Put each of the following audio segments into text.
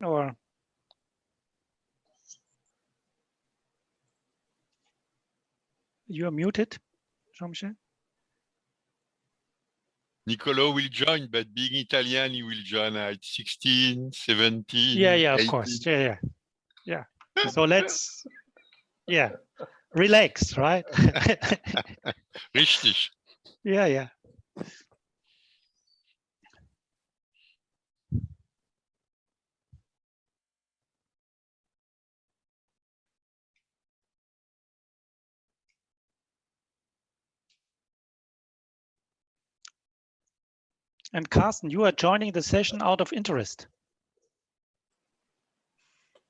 or? You are muted, Jean-Michel. Nicolò will join, but being Italian, he will join at 16, 17. Yeah, 18. of course. Yeah. So let's, relax, right? Richtig. Yeah. And Carsten, you are joining the session out of interest.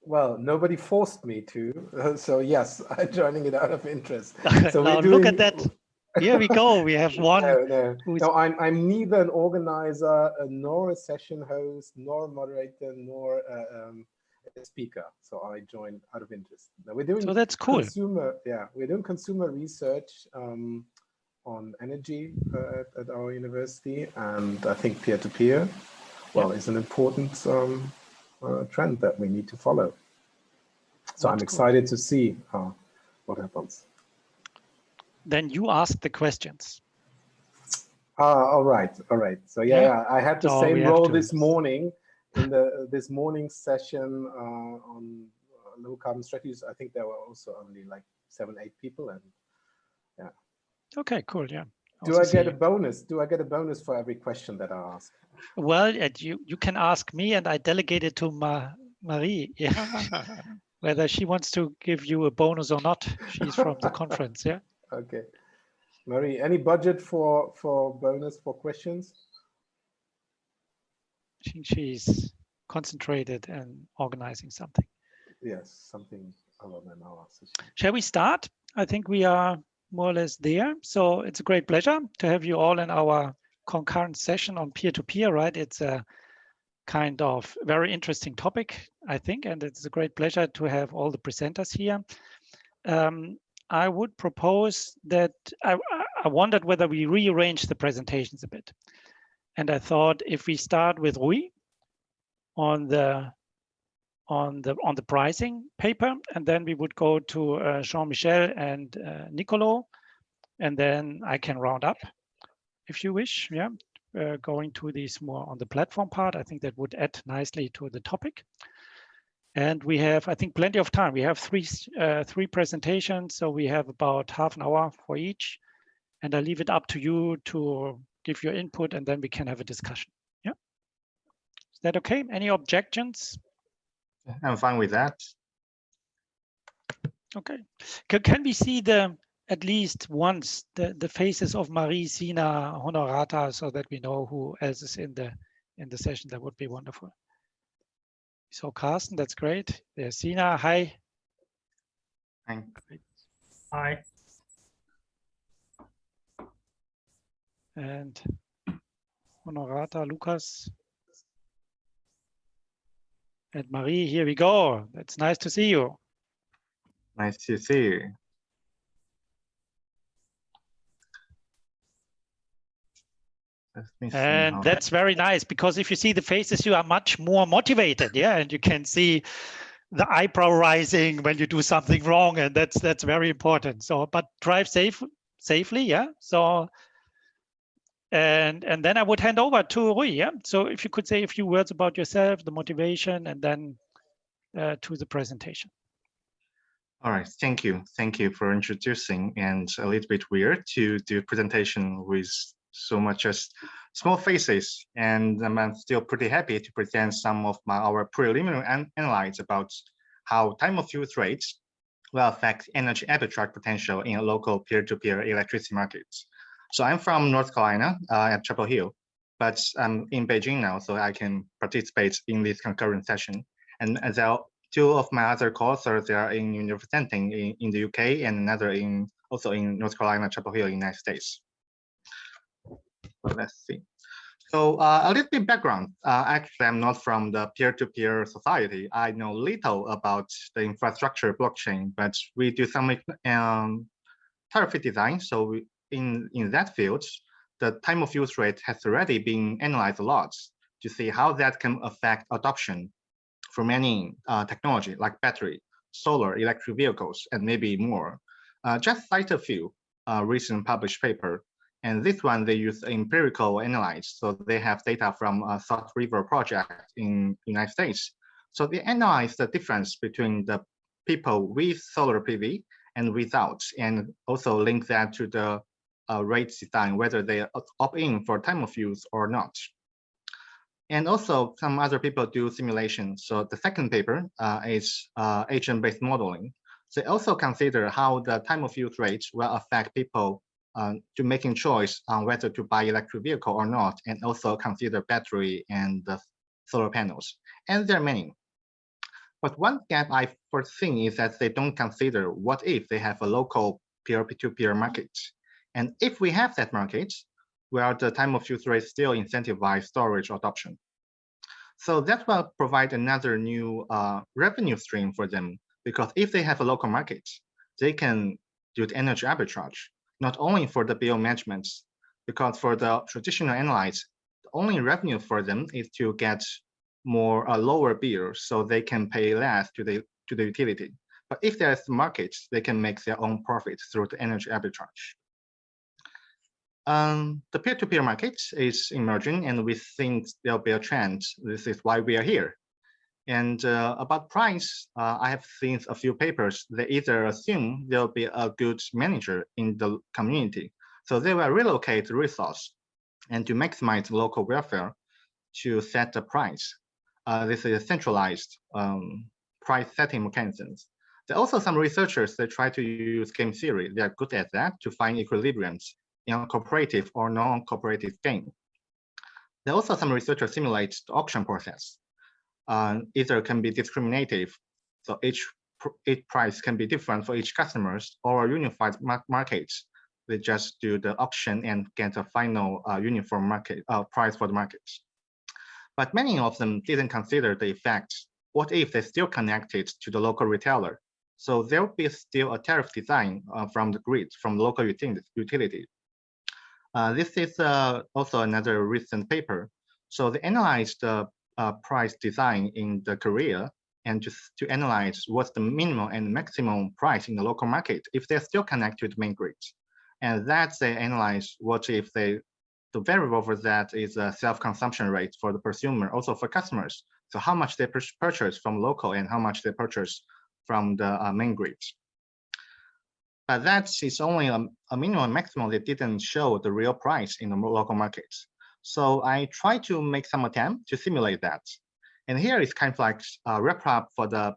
Well, nobody forced me to, so yes, I'm joining it out of interest. So now look at that. Here we go. We have one. No, I'm neither an organizer, nor a session host, nor a moderator, nor a speaker. So I joined out of interest. Now we're doing. So that's cool. We're doing consumer research on energy at our university, and I think peer-to-peer, is an important trend that we need to follow. So I'm excited to see what happens. Then you ask the questions. All right. So I had the same role this morning in this morning's session on low carbon strategies. I think there were also only like 7-8 people, and yeah. Okay, coul. Yeah. Do I get a bonus? Do I get a bonus for every question that I ask? Well, you can ask me, and I delegate it to Marie. Yeah. Whether she wants to give you a bonus or not. She's from the conference. Yeah. Okay. Marie, any budget for bonus for questions? I think she's concentrated and organizing something. Yes, something other than our session. Shall we start? I think we are more or less there. So it's a great pleasure to have you all in our concurrent session on peer-to-peer, right? It's a kind of very interesting topic, I think, and it's a great pleasure to have all the presenters here. I would propose that I wondered whether we rearrange the presentations a bit. And I thought if we start with Rui on the pricing paper, and then we would go to Jean-Michel and Nicolò, and then I can round up if you wish. Yeah, going to these more on the platform part. I think that would add nicely to the topic. And we have, I think, plenty of time. We have three presentations, so we have about half an hour for each. And I leave it up to you to give your input, and then we can have a discussion. Yeah, is that okay? Any objections? I'm fine with that. Okay. Can we see at least once the faces of Marie, Sina, Honorata, so that we know who else is in the session? That would be wonderful. So Carsten, that's great. There's Sina. Hi. Hi. And Honorata, Lucas. And Marie, here we go. That's nice to see you. Nice to see you. And that's very nice, because if you see the faces, you are much more motivated. Yeah, and you can see the eyebrow rising when you do something wrong, and that's very important. So, but drive safely. Yeah. So, and then I would hand over to Rui. Yeah. So if you could say a few words about yourself, the motivation, and then to the presentation. All right. Thank you. Thank you for introducing. And a little bit weird to do presentation with so much as small faces, and I'm still pretty happy to present some of our preliminary analysis about how time of use rates will affect energy arbitrage potential in local peer-to-peer electricity markets. So I'm from North Carolina at Chapel Hill, but I'm in Beijing now, so I can participate in this concurrent session. And as two of my other co-authors are representing in the UK, and another also in North Carolina, Chapel Hill, United States. Let's see. So a little bit background. Actually, I'm not from the peer-to-peer society. I know little about the infrastructure blockchain, but we do some tariff design. So in that field, the time of use rate has already been analyzed a lot to see how that can affect adoption for many technology like battery, solar, electric vehicles, and maybe more. Just cite a few recent published paper. And this one, they use empirical analysis. So they have data from Salt River project in United States. So they analyze the difference between the people with solar PV and without, and also link that to the rate design, whether they opt in for time of use or not. And also some other people do simulation. So the second paper is agent-based modeling. They also consider how the time of use rates will affect people to making choice on whether to buy electric vehicle or not, and also consider battery and the solar panels. And there are many. But one gap I foresee is that they don't consider what if they have a local peer-to-peer market. And if we have that market, where the time of use rate still incentivize storage adoption. So that will provide another new revenue stream for them, because if they have a local market, they can do the energy arbitrage, not only for the bill management, because for the traditional analytes, the only revenue for them is to get more lower bill, so they can pay less to the utility. But if there's markets, they can make their own profit through the energy arbitrage. The peer-to-peer market is emerging, and we think there'll be a trend. This is why we are here. And about price, I have seen a few papers. They either assume there'll be a good manager in the community, so they will relocate resource and to maximize local welfare to set the price. This is a centralized price setting mechanisms. There are also some researchers that try to use game theory. They are good at that to find equilibriums in a cooperative or non-cooperative game. There are also some researchers simulate the auction process. Either can be discriminative, so each price can be different for each customers, or unified markets. They just do the auction and get a final uniform market price for the markets. But many of them didn't consider the effect. What if they still connected to the local retailer? So there will be still a tariff design from the grid, from local utility. This is also another recent paper. So they analyzed the price design in the Korea and to analyze what's the minimum and maximum price in the local market if they're still connected to the main grid. And that they analyze what if the variable for that is a self-consumption rate for the consumer, also for customers. So how much they purchase from local and how much they purchase from the main grid. But that is only a minimum and maximum. They didn't show the real price in the local markets. So I tried to make some attempt to simulate that. And here is kind of like a wrap up for the.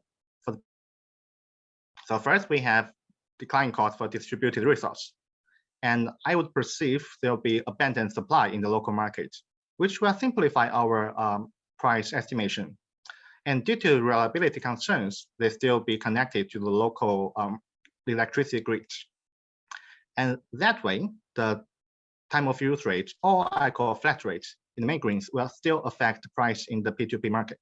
So first we have decline cost for distributed resource. And I would perceive there'll be abundant supply in the local market, which will simplify our price estimation. And due to reliability concerns, they still be connected to the local electricity grid. And that way, the time of use rate, or I call flat rate in the main grids, will still affect the price in the P2P market.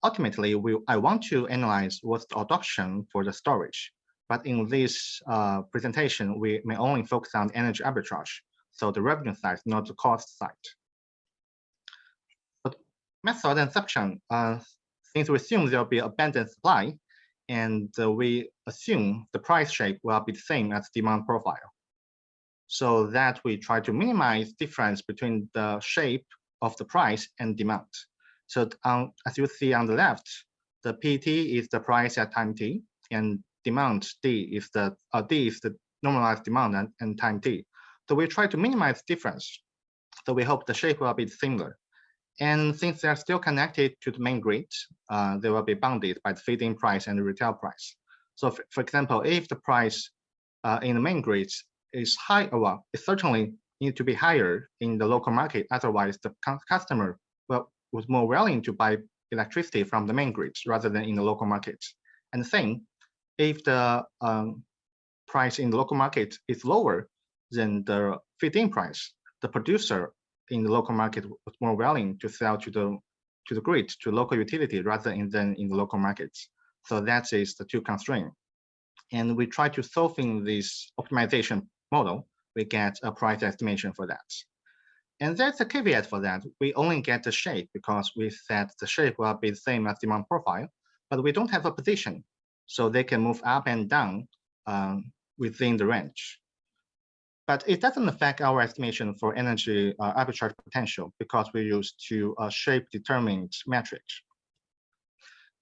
Ultimately, I want to analyze what's the adoption for the storage. But in this presentation, we may only focus on energy arbitrage, so the revenue side, not the cost side. But method and assumption, since we assume there will be abundant supply, and we assume the price shape will be the same as demand profile, so that we try to minimize difference between the shape of the price and demand. So as you see on the left, the PT is the price at time t, and demand D is the normalized demand and time t. So we try to minimize difference. So we hope the shape will be similar. And since they're still connected to the main grid, they will be bounded by the feed-in price and the retail price. So for example, if the price in the main grid is high, well, it certainly need to be higher in the local market. Otherwise, the customer was more willing to buy electricity from the main grid rather than in the local market. And the same, if the price in the local market is lower than the feed-in price, the producer in the local market was more willing to sell to the grid, to local utility, rather than in the local markets. So that is the two constraints. And we try to solving this optimization model, we get a price estimation for that. And there's a caveat for that. We only get the shape because we said the shape will be the same as demand profile, but we don't have a position. So they can move up and down within the range. But it doesn't affect our estimation for energy arbitrage potential because we use two shape determined metrics.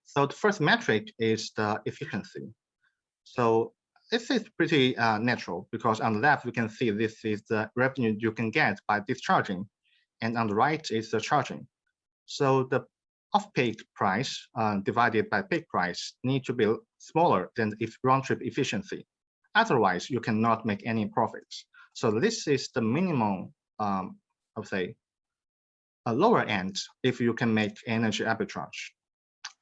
So the first metric is the efficiency. So this is pretty natural because on the left, we can see this is the revenue you can get by discharging, and on the right is the charging. So the off-peak price divided by peak price need to be smaller than the round-trip efficiency. Otherwise, you cannot make any profits. So this is the minimum, I would say, a lower end if you can make energy arbitrage.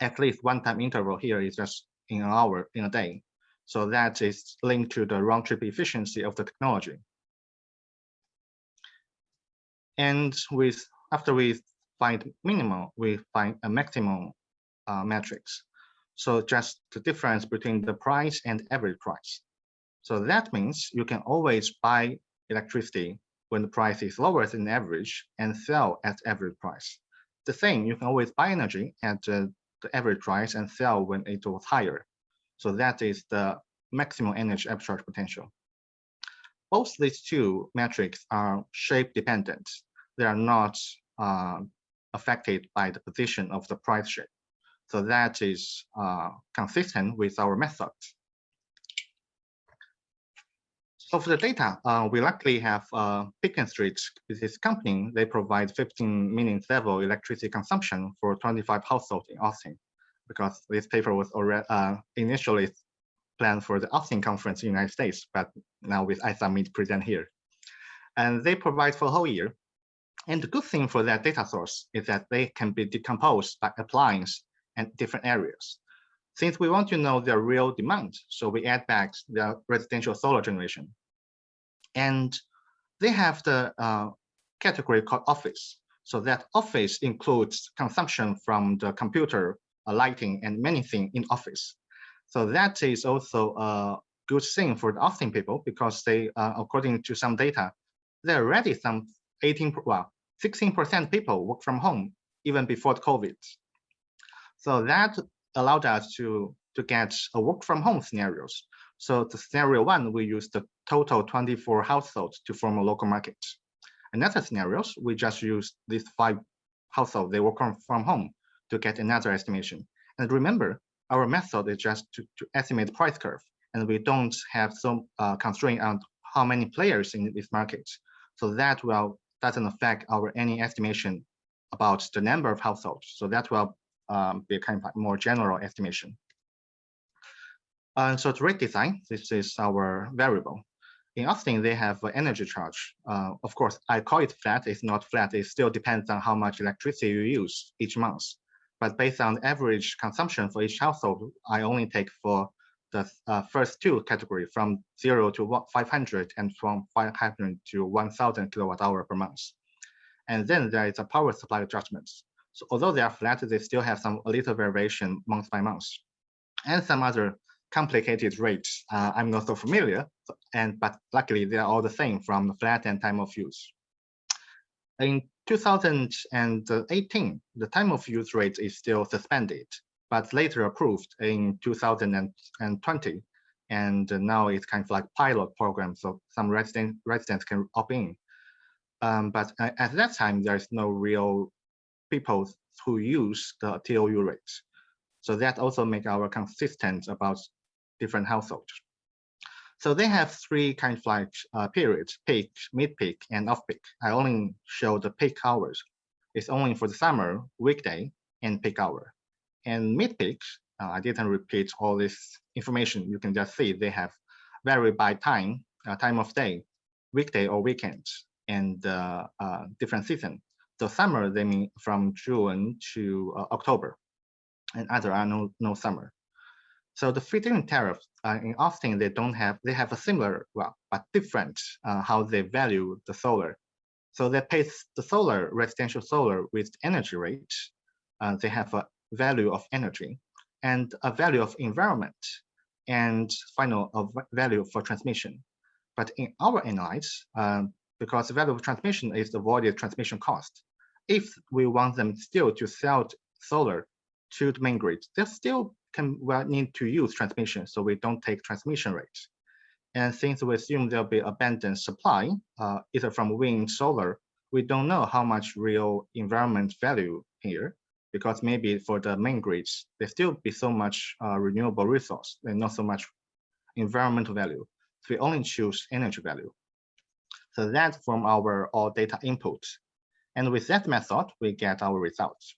At least one time interval here is just in an hour in a day. So that is linked to the round trip efficiency of the technology. And after we find minimum, we find a maximum matrix. So just the difference between the price and average price. So that means you can always buy electricity when the price is lower than average and sell at average price. The same, you can always buy energy at the average price and sell when it was higher. So that is the maximum energy arbitrage potential. Both these two metrics are shape dependent. They are not affected by the position of the price shape. So that is consistent with our method. So for the data, we luckily have Beacon Street, this company. They provide 15 minutes level electricity consumption for 25 households in Austin, because this paper was already initially planned for the Austin conference in the United States, but now with ISAMIT present here. And they provide for a whole year. And the good thing for that data source is that they can be decomposed by appliance and different areas. Since we want to know their real demand, so we add back the residential solar generation. And they have the category called office. So that office includes consumption from the computer, lighting, and many things in office. So that is also a good thing for the Austin people because they, according to some data, there are already some 16% people work from home even before COVID. So that allowed us to get a work from home scenarios. So the scenario one, we use the total 24 households to form a local market. Another scenarios, we just use these 5 households, they work from home to get another estimation. And remember, our method is just to estimate price curve, and we don't have some constraint on how many players in this market. So that doesn't affect our any estimation about the number of households. So that will be kind of more general estimation. So the rate design, this is our variable. In Austin, they have an energy charge. Of course, I call it flat. It's not flat. It still depends on how much electricity you use each month. But based on average consumption for each household, I only take for the first 2 categories from 0 to 500 and from 500 to 1,000 kilowatt hour per month. And then there is a power supply adjustments. So although they are flat, they still have a little variation month by month, and some other complicated rates. I'm not so familiar, but luckily they are all the same from the flat and time of use. In 2018, the time of use rate is still suspended, but later approved in 2020. And now it's kind of like pilot program, so some residents can opt in. But at that time, there's no real people who use the TOU rates. So that also make our consistent about different households. So they have 3 kind of like periods: peak, mid-peak, and off-peak. I only show the peak hours. It's only for the summer, weekday, and peak hour. And mid-peak, I didn't repeat all this information. You can just see they have vary by time, time of day, weekday or weekend, and different season. So summer, they mean from June to October, and other are no summer. So the feed-in tariff in Austin, they have a similar, but different how they value the solar. So they pay the residential solar with energy rate. They have a value of energy and a value of environment, and final value for transmission. But in our analysis, because the value of transmission is the avoided transmission cost. If we want them still to sell solar to the main grid, they still need to use transmission, so we don't take transmission rates. And since we assume there'll be abundant supply, either from wind, solar, we don't know how much real environment value here, because maybe for the main grids, there still be so much renewable resource and not so much environmental value. So we only choose energy value. So that's from our all data input. And with that method, we get our results.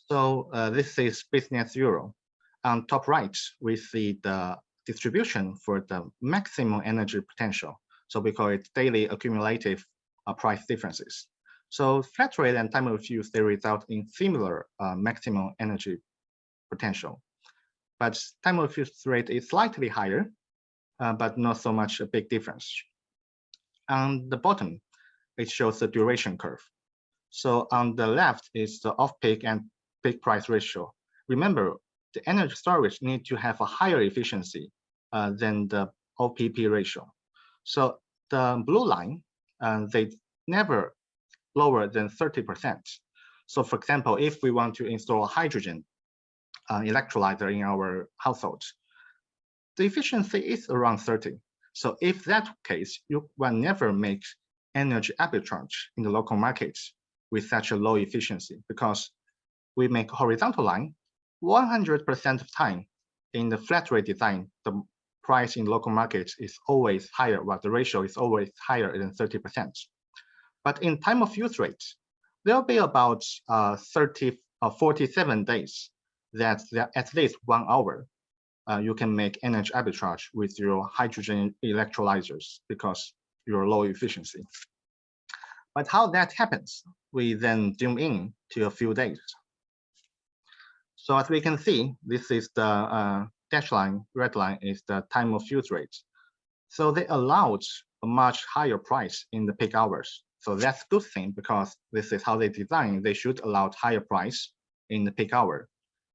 So this is business euro. On top right, we see the distribution for the maximum energy potential. So we call it daily accumulative price differences. So flat rate and time of use, they result in similar maximum energy potential. But time of use rate is slightly higher, but not so much a big difference. On the bottom, it shows the duration curve. So on the left is the off-peak and peak price ratio. Remember, the energy storage need to have a higher efficiency than the OPP ratio. So the blue line, they never lower than 30%. So for example, if we want to install a hydrogen electrolyzer in our household, the efficiency is around 30. So if that case, you will never make energy arbitrage in the local markets with such a low efficiency, because we make horizontal line 100% of time. In the flat rate design, the price in local markets is always higher, while the ratio is always higher than 30%. But in time of use rate, there'll be about 47 days that at least 1 hour you can make energy arbitrage with your hydrogen electrolyzers because you're low efficiency. But how that happens, we then zoom in to a few days. So as we can see, this is the dashed line, red line is the time of use rate. So they allowed a much higher price in the peak hours. So that's a good thing, because this is how they design. They should allow higher price in the peak hour.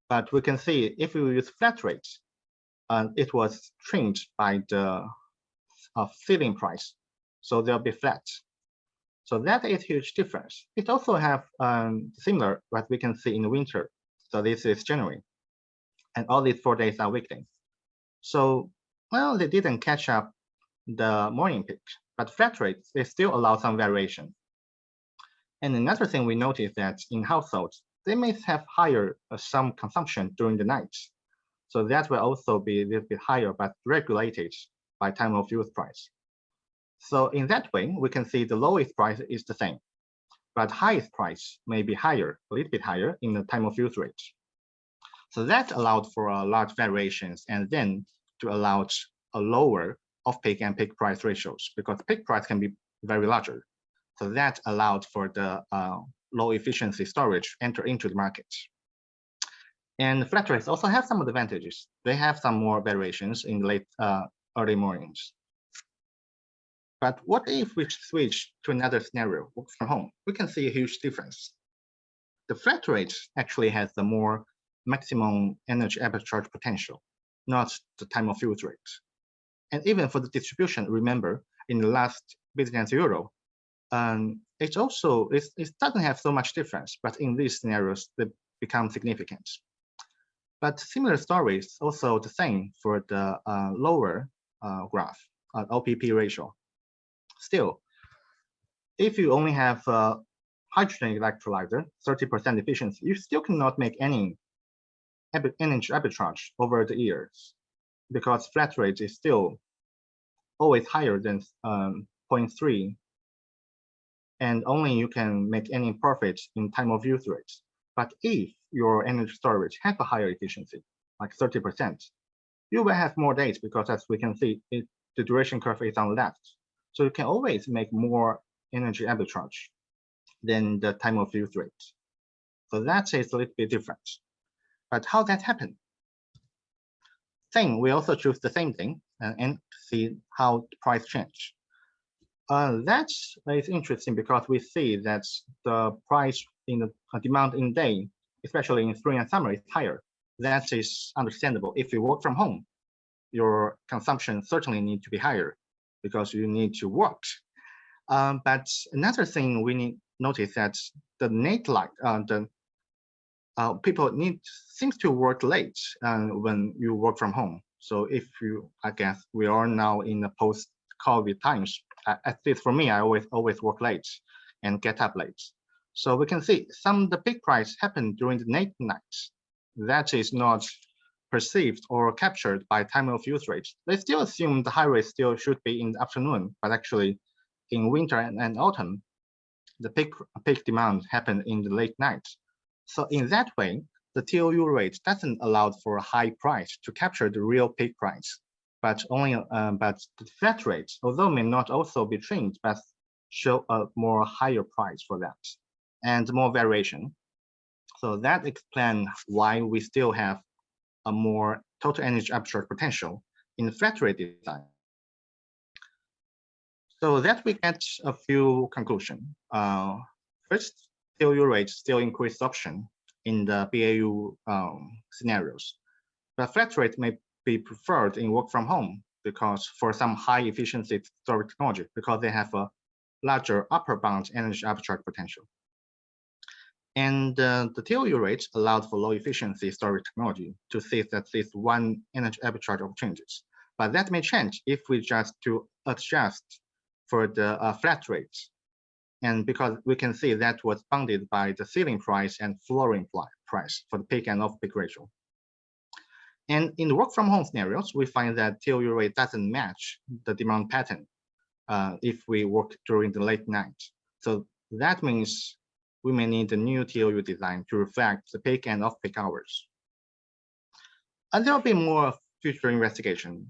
But we can see if we use flat rate, it was trimmed by the ceiling price. So they'll be flat. So that is a huge difference. It also have similar what we can see in the winter. So this is January. And all these 4 days are weekdays. So, well, they didn't catch up the morning peak, but flat rates, they still allow some variation. And another thing we noticed that in households, they may have higher some consumption during the night. So that will also be a little bit higher, but regulated by time of use price. So in that way, we can see the lowest price is the same, but highest price may be higher, a little bit higher in the time of use rate. So that allowed for large variations, and then to allow a lower off-peak and peak price ratios, because peak price can be very larger. So that allowed for the low efficiency storage enter into the market. And flat rates also have some advantages. They have some more variations in late early mornings. But what if we switch to another scenario, work from home? We can see a huge difference. The flat rate actually has the more maximum energy arbitrage potential, not the time of use rate. And even for the distribution, remember, in the last business euro, it doesn't have so much difference, but in these scenarios, they become significant. But similar stories also the same for the lower graph, OPP ratio. Still, if you only have a hydrogen electrolyzer, 30% efficiency, you still cannot make any energy arbitrage over the years, because flat rate is still always higher than 0.3, and only you can make any profit in time of use rates. But if your energy storage has a higher efficiency, like 30%, you will have more days, because as we can see, the duration curve is on left. So you can always make more energy arbitrage than the time of use rate. So that is a little bit different. But how that happened? We also choose the same thing and see how the price change. That is interesting, because we see that the price in the demand in day, especially in spring and summer, is higher. That is understandable. If you work from home, your consumption certainly needs to be higher, because you need to work. But another thing we need notice that the night light, people seems to work late when you work from home. So if you, I guess we are now in the post-COVID times. At least for me, I always work late and get up late. So we can see some of the peak price happen during the night. That is not perceived or captured by time of use rate. They still assume the high rate still should be in the afternoon, but actually in winter and autumn, the peak demand happen in the late night. So in that way, the TOU rate doesn't allow for a high price to capture the real peak price, but only but the flat rate, although may not also be trimmed, but show a more higher price for that and more variation. So that explains why we still have a more total energy arbitrage potential in the flat rate design. So that we get a few conclusions. First, TOU rate still increase option in the BAU scenarios, but flat rate may be preferred in work from home because for some high efficiency storage technology, because they have a larger upper bound energy arbitrage potential. And the TOU rate allowed for low efficiency storage technology to seize at least one energy arbitrage opportunities. But that may change if we just to adjust for the flat rates. And because we can see that was bounded by the ceiling price and flooring price for the peak and off-peak ratio. And in the work from home scenarios, we find that TOU rate doesn't match the demand pattern if we work during the late night. So that means we may need a new TOU design to reflect the peak and off-peak hours. And there will be more future investigation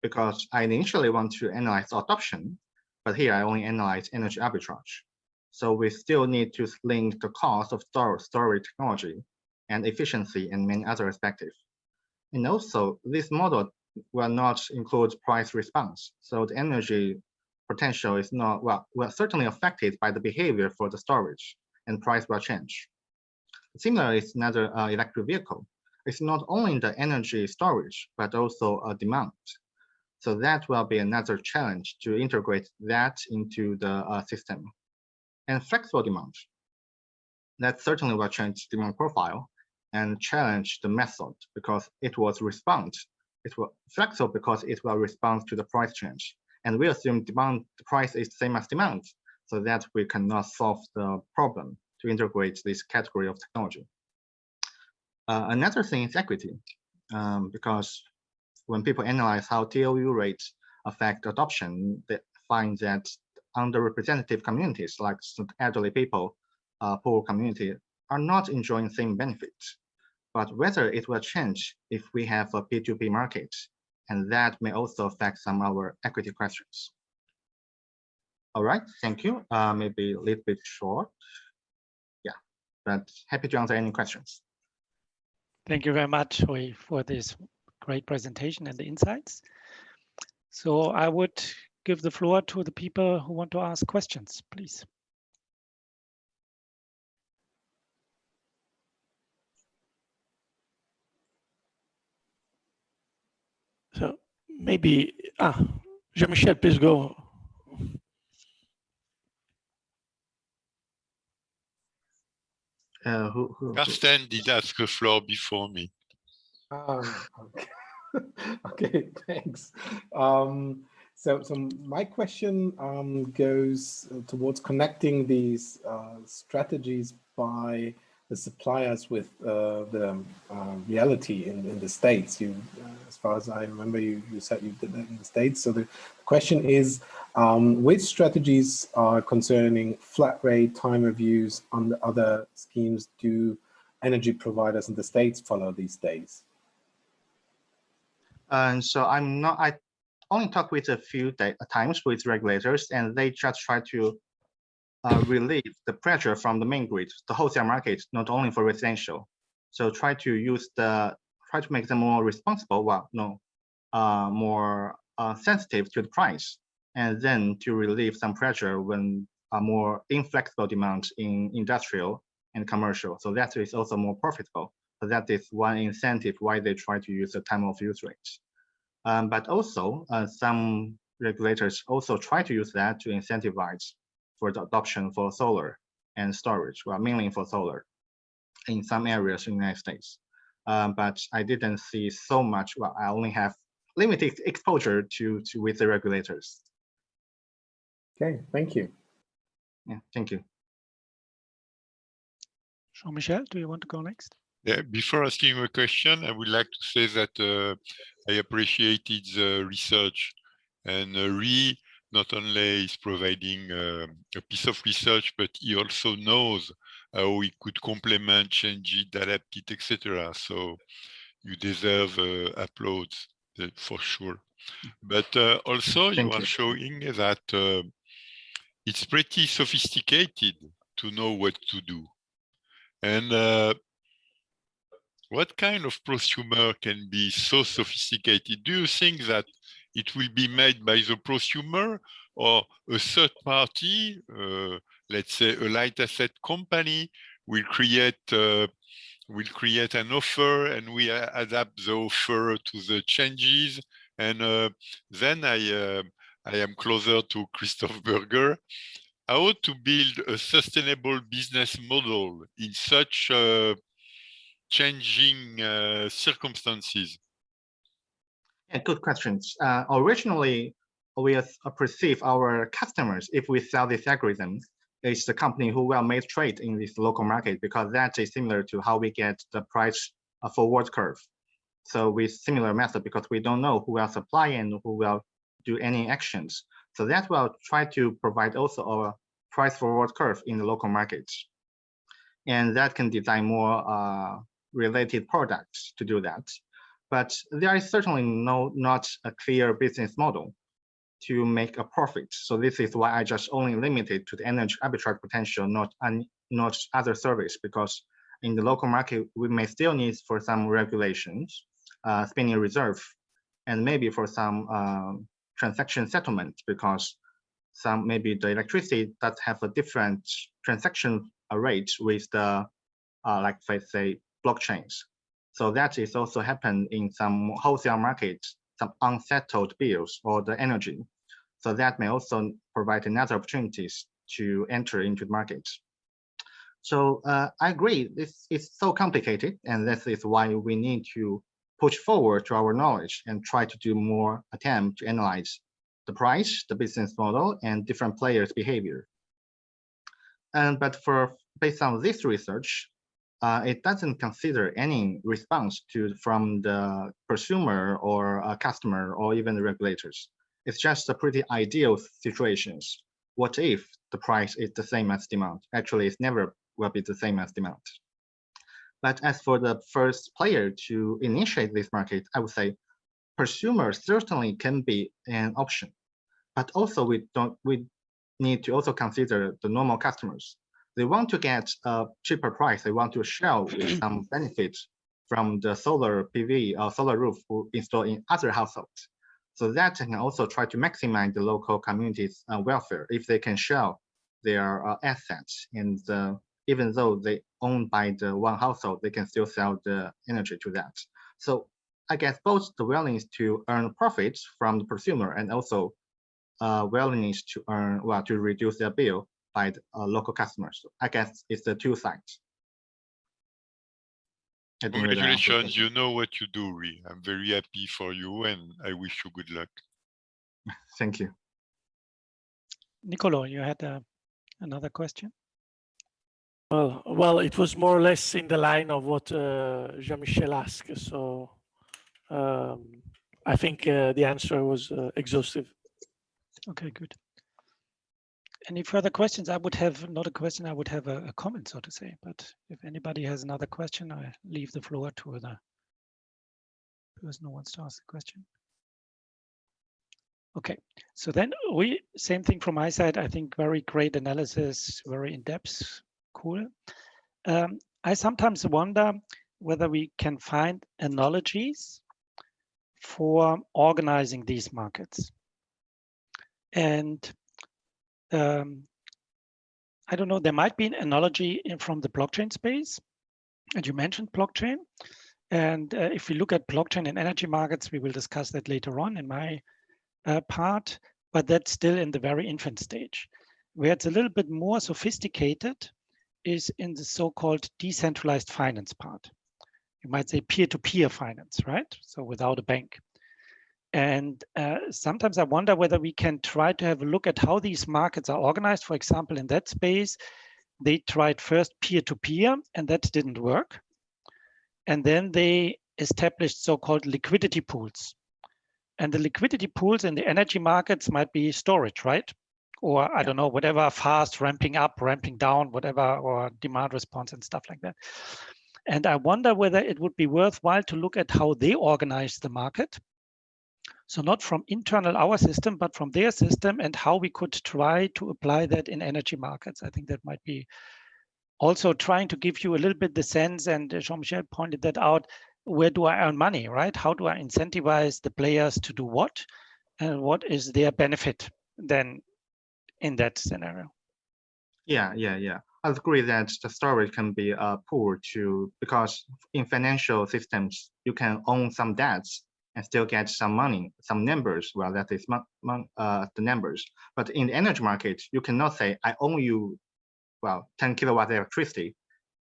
because I initially want to analyze adoption, but here I only analyze energy arbitrage. So we still need to link the cost of storage technology and efficiency and many other aspects. And also, this model will not include price response. So the energy potential is not, well, certainly affected by the behavior for the storage, and price will change. Similarly, it's another electric vehicle. It's not only the energy storage, but also a demand. So that will be another challenge to integrate that into the system. And flexible demand, that certainly will change demand profile and challenge the method because it was flexible because it will respond to the price change. And we assume the price is the same as demand, so that we cannot solve the problem to integrate this category of technology. Another thing is equity, because when people analyze how TOU rates affect adoption, they find that underrepresented communities like elderly people, poor community, are not enjoying the same benefits. But whether it will change if we have a P2P market, and that may also affect some of our equity questions. All right, thank you. Maybe a little bit short. Yeah, but happy to answer any questions. Thank you very much, Rui, for this great presentation and the insights. So I would give the floor to the people who want to ask questions, please. So maybe, Jean-Michel, please go. Carsten did ask the floor before me. Okay. Okay, thanks. So my question goes towards connecting these strategies by the suppliers with the reality in the States. You, as far as I remember, you said you did that in the States. So the question is, which strategies are concerning flat rate, time of use, and other schemes do energy providers in the States follow these days? And so I only talk with a few times with regulators, and they just try to relieve the pressure from the main grid, the wholesale market, not only for residential. So try to make them more responsible, more sensitive to the price, and then to relieve some pressure when more inflexible demands in industrial and commercial. So that is also more profitable. So that is one incentive why they try to use the time of use rates. But also some regulators also try to use that to incentivize for the adoption for solar and storage, well, mainly for solar in some areas in the United States. But I didn't see so much. Well, I only have limited exposure to with the regulators. Okay, thank you. Yeah, thank you. Jean-Michel, do you want to go next? Yeah, before asking a question, I would like to say that I appreciated the research, and Rui not only is providing a piece of research, but he also knows how he could complement, change it, adapt it, etc. So you deserve applause for sure. But also you are showing that it's pretty sophisticated to know what to do. And what kind of prosumer can be so sophisticated? Do you think that it will be made by the prosumer or a third party, let's say a light asset company, will create an offer and we adapt the offer to the changes? And then I am closer to Christoph Burger. How to build a sustainable business model in such changing circumstances? Yeah, good questions. Originally, we perceive our customers, if we sell this algorithm, is the company who will make trade in this local market, because that is similar to how we get the price forward curve. So with similar method, because we don't know who will supply and who will do any actions. So that will try to provide also a price forward curve in the local markets. And that can design more related products to do that. But there is certainly not a clear business model to make a profit. So this is why I just only limited to the energy arbitrage potential, not other service, because in the local market, we may still need for some regulations, spinning reserve, and maybe for some transaction settlement, because some maybe the electricity does have a different transaction rate with the, like let's say, blockchains. So that is also happened in some wholesale markets, some unsettled bills or the energy. So that may also provide another opportunities to enter into the market. So I agree, this is so complicated, and this is why we need to push forward to our knowledge and try to do more attempt to analyze the price, the business model, and different players' behavior. But based on this research, it doesn't consider any response from the consumer or a customer or even the regulators. It's just a pretty ideal situations. What if the price is the same as demand? Actually, it never will be the same as demand. But as for the first player to initiate this market, I would say consumer certainly can be an option. But also we need to also consider the normal customers. They want to get a cheaper price. They want to share with some benefits from the solar PV or solar roof installed in other households. So that can also try to maximize the local community's welfare if they can share their assets. And even though they own by the one household, they can still sell the energy to that. So I guess both the willingness to earn profits from the consumer and also willingness to earn, well, to reduce their bill by the, local customers. So I guess it's the two sides. Congratulations, you know what you do, Rui. I'm very happy for you and I wish you good luck. Thank you. Nicolò, you had another question? Well, it was more or less in the line of what Jean-Michel asked. So I think the answer was exhaustive. Okay, good. Any further questions? I would have not a question, I would have a comment, so to say. But if anybody has another question, I leave the floor to the person who wants to ask the question. Okay, so then same thing from my side. I think very great analysis, very in-depth, cool. I sometimes wonder whether we can find analogies for organizing these markets. And I don't know, there might be an analogy from the blockchain space. And you mentioned blockchain. And if we look at blockchain and energy markets, we will discuss that later on in my part, but that's still in the very infant stage. Where it's a little bit more sophisticated is in the so-called decentralized finance part. You might say peer-to-peer finance, right? So without a bank. And sometimes I wonder whether we can try to have a look at how these markets are organized. For example, in that space, they tried first peer-to-peer, and that didn't work. And then they established so-called liquidity pools. And the liquidity pools in the energy markets might be storage, right? Or I don't know, whatever, fast ramping up, ramping down, whatever, or demand response and stuff like that. And I wonder whether it would be worthwhile to look at how they organize the market. So not from internal our system, but from their system, and how we could try to apply that in energy markets. I think that might be also trying to give you a little bit the sense, and Jean-Michel pointed that out, where do I earn money, right? How do I incentivize the players to do what? And what is their benefit then in that scenario? Yeah. I agree that the storage can be a pool to, because in financial systems, you can own some debts and still get some money, some numbers. Well, that is the numbers. But in the energy market, you cannot say, I own you, well, 10 kilowatt electricity,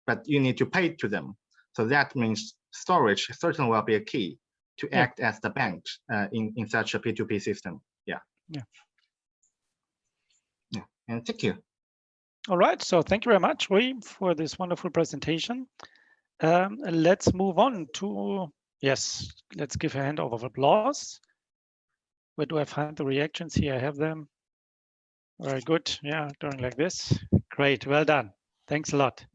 but you need to pay to them. So that means storage certainly will be a key to act as the bank in such a P2P system. Yeah. And thank you. All right, so thank you very much, Rui, for this wonderful presentation. Let's move on to, yes, let's give a hand of applause. Where do I find the reactions here? I have them. Very good. Yeah, doing like this. Great, well done. Thanks a lot.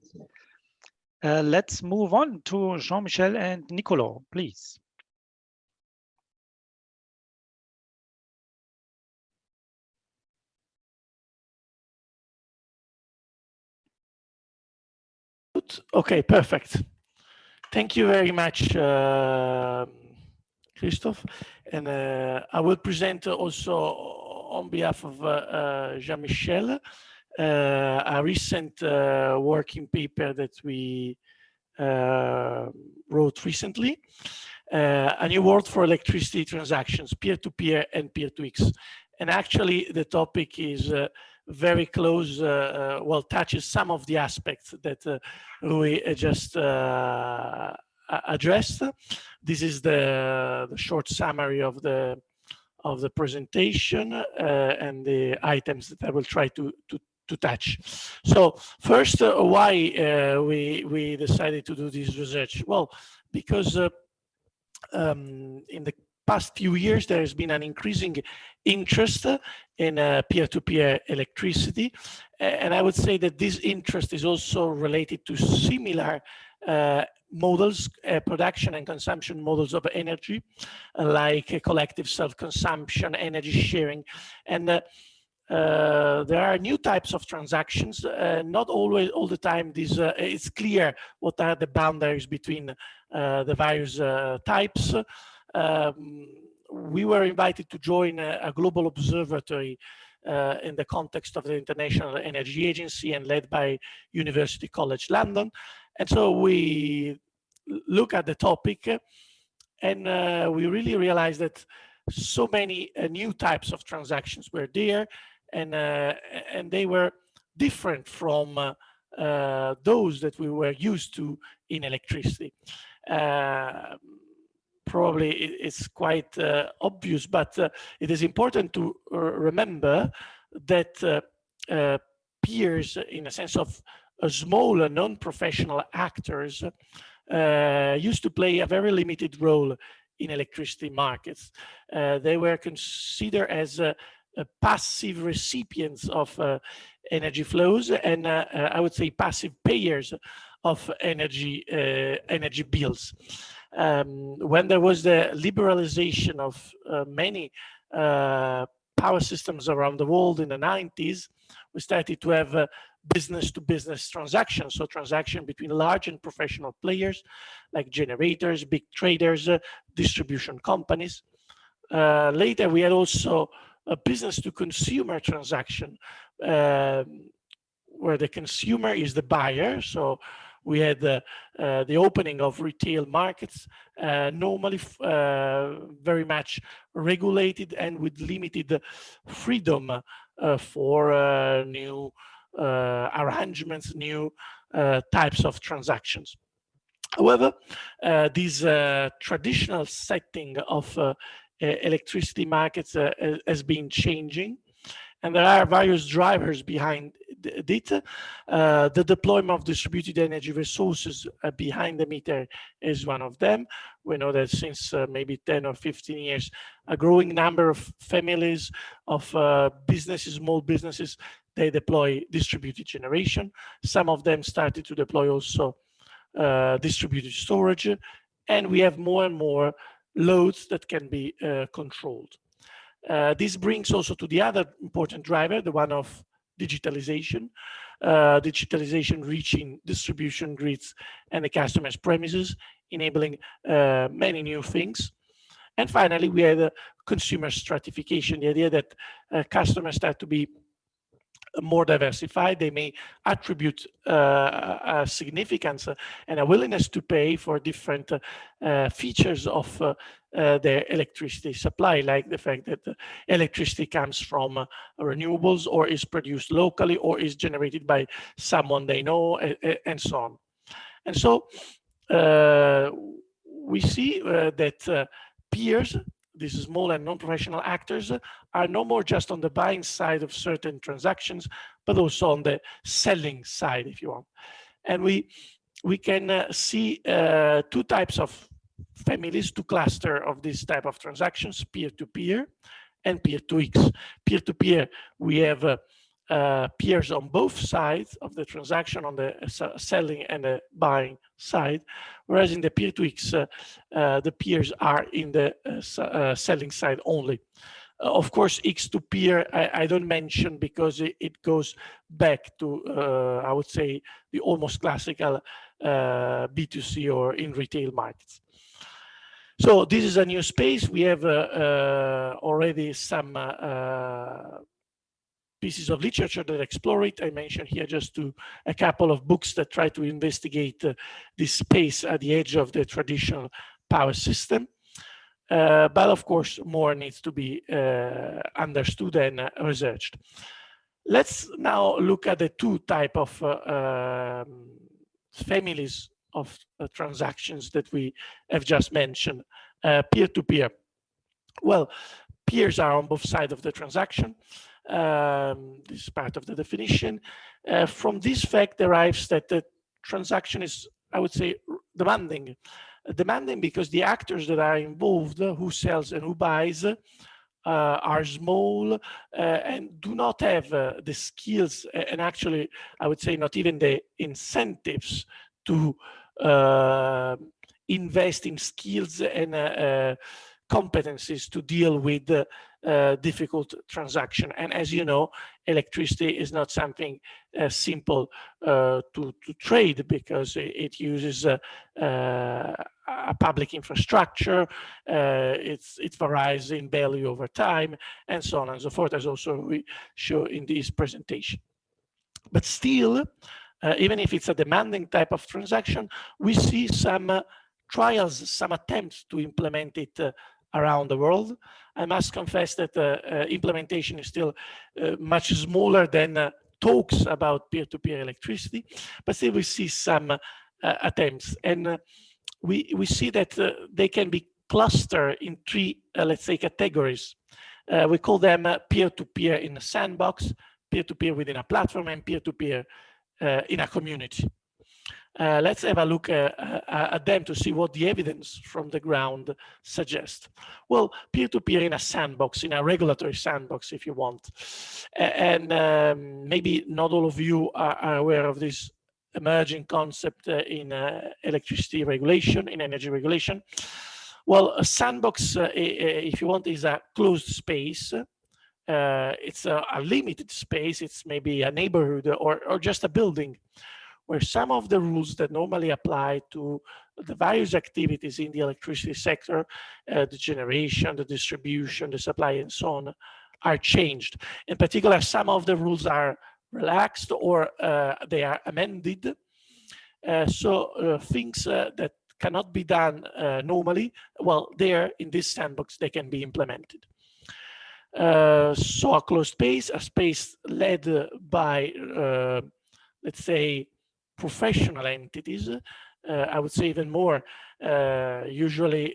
Let's move on to Jean-Michel and Nicolò, please. Okay, perfect. Thank you very much, Christoph. And I will present also on behalf of Jean-Michel a recent working paper that we wrote recently, a new world for electricity transactions, peer-to-peer and peer-to-X. And actually the topic is very close, well, touches some of the aspects that Rui just addressed. This is the short summary of the presentation and the items that I will try to touch. So first, why we decided to do this research? Well, because in the past few years, there has been an increasing interest in peer-to-peer electricity. And I would say that this interest is also related to similar models, production and consumption models of energy, like collective self-consumption, energy sharing. And there are new types of transactions. Not always, all the time, it's clear what are the boundaries between the various types. We were invited to join a global observatory in the context of the International Energy Agency and led by University College London. And so we look at the topic and we really realized that so many new types of transactions were there, and they were different from those that we were used to in electricity. Probably it's quite obvious, but it is important to remember that peers, in a sense of small non-professional actors, used to play a very limited role in electricity markets. They were considered as passive recipients of energy flows, and I would say passive payers of energy bills. When there was the liberalization of many power systems around the world in the 90s, we started to have business-to-business transactions, so transaction between large and professional players like generators, big traders, distribution companies. Later, we had also a business-to-consumer transaction where the consumer is the buyer, so we had the opening of retail markets, normally very much regulated and with limited freedom for new arrangements, new types of transactions. However, this traditional setting of electricity markets has been changing, and there are various drivers behind it. The deployment of distributed energy resources behind the meter is one of them. We know that since maybe 10 or 15 years, a growing number of families, of businesses, small businesses, they deploy distributed generation. Some of them started to deploy also distributed storage, and we have more and more loads that can be controlled. This brings also to the other important driver, the one of digitalization. Digitalization reaching distribution grids and the customer's premises, enabling many new things. And finally, we have consumer stratification, the idea that customers start to be more diversified. They may attribute a significance and a willingness to pay for different features of their electricity supply, like the fact that electricity comes from renewables or is produced locally or is generated by someone they know, and so on. And so we see that peers, these small and non-professional actors, are no more just on the buying side of certain transactions, but also on the selling side, if you want. And we can see two types of families, two cluster of this type of transactions: peer-to-peer and peer-to-X. Peer-to-peer, we have peers on both sides of the transaction, on the selling and the buying side, whereas in the peer-to-X, the peers are in the selling side only. Of course, X to peer, I don't mention because it goes back to, I would say, the almost classical B2C or in retail markets. So this is a new space. We have already some pieces of literature that explore it. I mentioned here just a couple of books that try to investigate this space at the edge of the traditional power system. But of course, more needs to be understood and researched. Let's now look at the two type of families of transactions that we have just mentioned. Peer-to-peer. Well, peers are on both sides of the transaction. This is part of the definition. From this fact derives that the transaction is, I would say, demanding. Demanding because the actors that are involved, who sells and who buys, are small and do not have the skills, and actually, I would say, not even the incentives to invest in skills and competencies to deal with difficult transaction. And as you know, electricity is not something simple to trade, because it uses a public infrastructure, it varies in value over time, and so on and so forth, as also we show in this presentation. But still, even if it's a demanding type of transaction, we see some trials, some attempts to implement it around the world. I must confess that implementation is still much smaller than talks about peer-to-peer electricity, but still we see some attempts. And we see that they can be clustered in three, let's say, categories. We call them peer-to-peer in a sandbox, peer-to-peer within a platform, and peer-to-peer in a community. Let's have a look at them to see what the evidence from the ground suggests. Well, peer-to-peer in a sandbox, in a regulatory sandbox, if you want. And maybe not all of you are aware of this emerging concept in electricity regulation, in energy regulation. Well, a sandbox, if you want, is a closed space. It's a limited space. It's maybe a neighborhood or just a building, where some of the rules that normally apply to the various activities in the electricity sector, the generation, the distribution, the supply, and so on, are changed. In particular, some of the rules are relaxed or they are amended. Things that cannot be done normally, well, there in this sandbox, they can be implemented. So a closed space, a space led by, let's say, professional entities. I would say even more, usually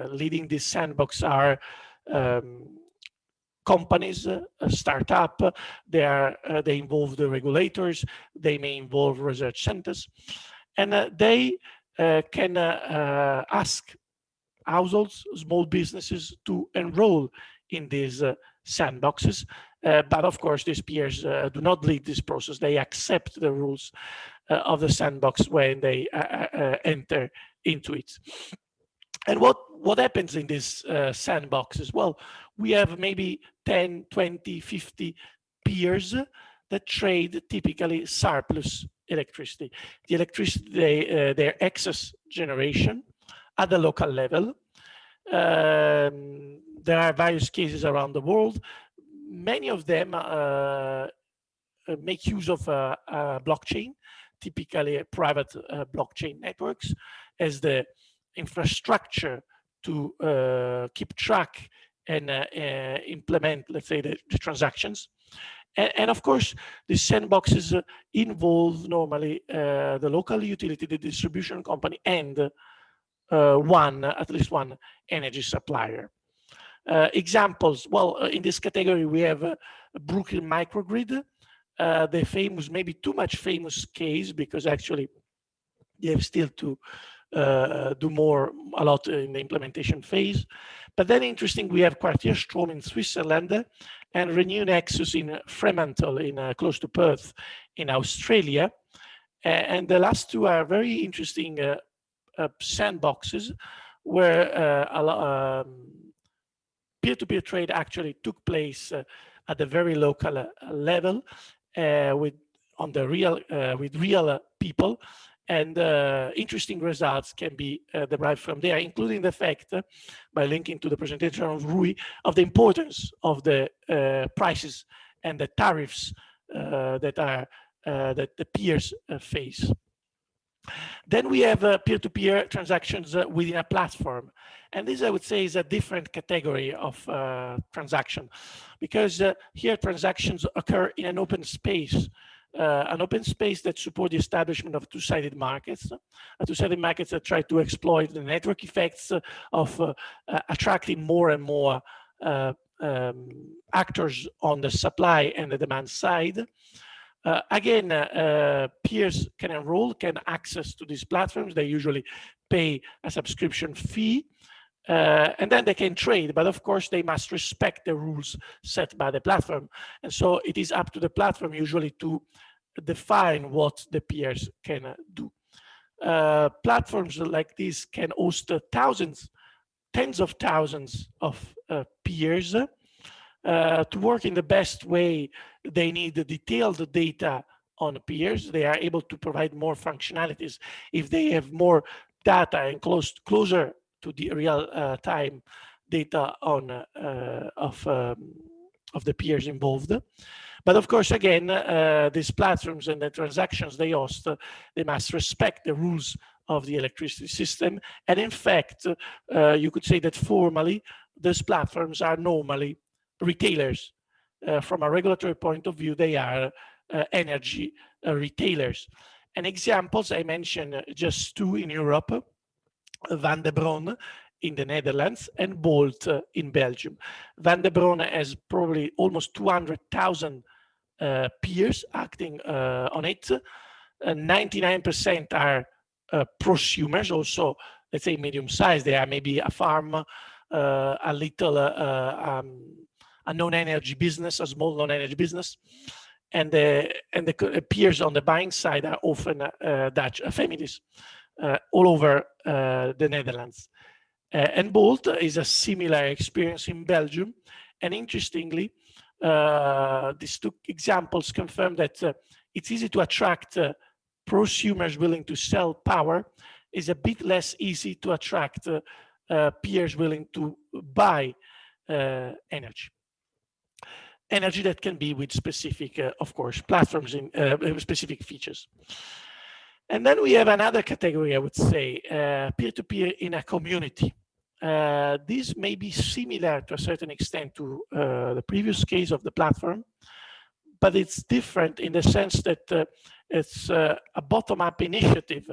leading this sandbox are companies, startup, they involve the regulators, they may involve research centers, and they can ask households, small businesses to enroll in these sandboxes. But of course, these peers do not lead this process. They accept the rules of the sandbox when they enter into it. And what happens in these sandboxes? Well, we have maybe 10, 20, 50 peers that trade typically surplus electricity. The electricity, their excess generation at the local level. There are various cases around the world. Many of them make use of blockchain, typically private blockchain networks, as the infrastructure to keep track and implement, let's say, the transactions. And of course, the sandboxes involve normally the local utility, the distribution company, and at least one energy supplier. Examples, well, in this category, we have Brooklyn Microgrid, the famous, maybe too much famous case, because actually they have still to do a lot in the implementation phase. But then interesting, we have Quartierstrom in Switzerland and Renew Nexus in Fremantle, close to Perth in Australia. And the last two are very interesting sandboxes where peer-to-peer trade actually took place at the very local level with real people, and interesting results can be derived from there, including the fact, by linking to the presentation of Rui, of the importance of the prices and the tariffs that the peers face. Then we have peer-to-peer transactions within a platform. And this, I would say, is a different category of transaction, because here transactions occur in an open space that support the establishment of two-sided markets, two-sided markets that try to exploit the network effects of attracting more and more actors on the supply and the demand side. Again, peers can enroll, can access to these platforms. They usually pay a subscription fee, and then they can trade. But of course, they must respect the rules set by the platform. And so it is up to the platform usually to define what the peers can do. Platforms like this can host thousands, tens of thousands of peers. To work in the best way, they need the detailed data on peers. They are able to provide more functionalities if they have more data and closer to the real time data on of the peers involved. But of course, again, these platforms and the transactions they host, they must respect the rules of the electricity system. And in fact, you could say that formally, these platforms are normally retailers. From a regulatory point of view, they are energy retailers. And examples, I mentioned just two in Europe, Van de Bron in the Netherlands and Bolt in Belgium. Van de Bron has probably almost 200,000 peers acting on it. 99% are prosumers, also, let's say, medium-sized. They are maybe a farm, a little a non-energy business, a small non-energy business, and the peers on the buying side are often Dutch families all over the Netherlands. And Bolt is a similar experience in Belgium. And interestingly, these two examples confirm that it's easy to attract prosumers willing to sell power. It's a bit less easy to attract peers willing to buy energy that can be with specific, of course, platforms in specific features. And then we have another category, I would say, peer-to-peer in a community. This may be similar to a certain extent to the previous case of the platform, but it's different in the sense that it's a bottom-up initiative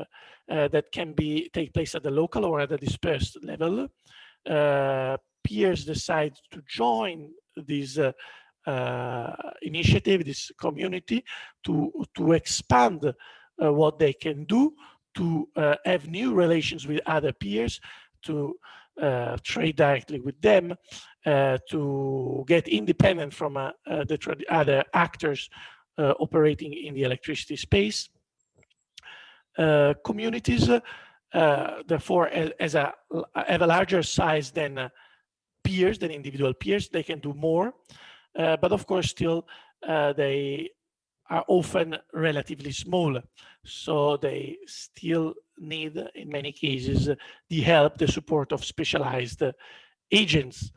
that can take place at the local or at the dispersed level. Peers decide to join this initiative, this community, to expand what they can do, to have new relations with other peers, to trade directly with them, to get independent from the other actors operating in the electricity space. Communities, therefore, have a larger size than peers, than individual peers. They can do more, but of course, still they are often relatively small. So they still need, in many cases, the help, the support of specialized agents,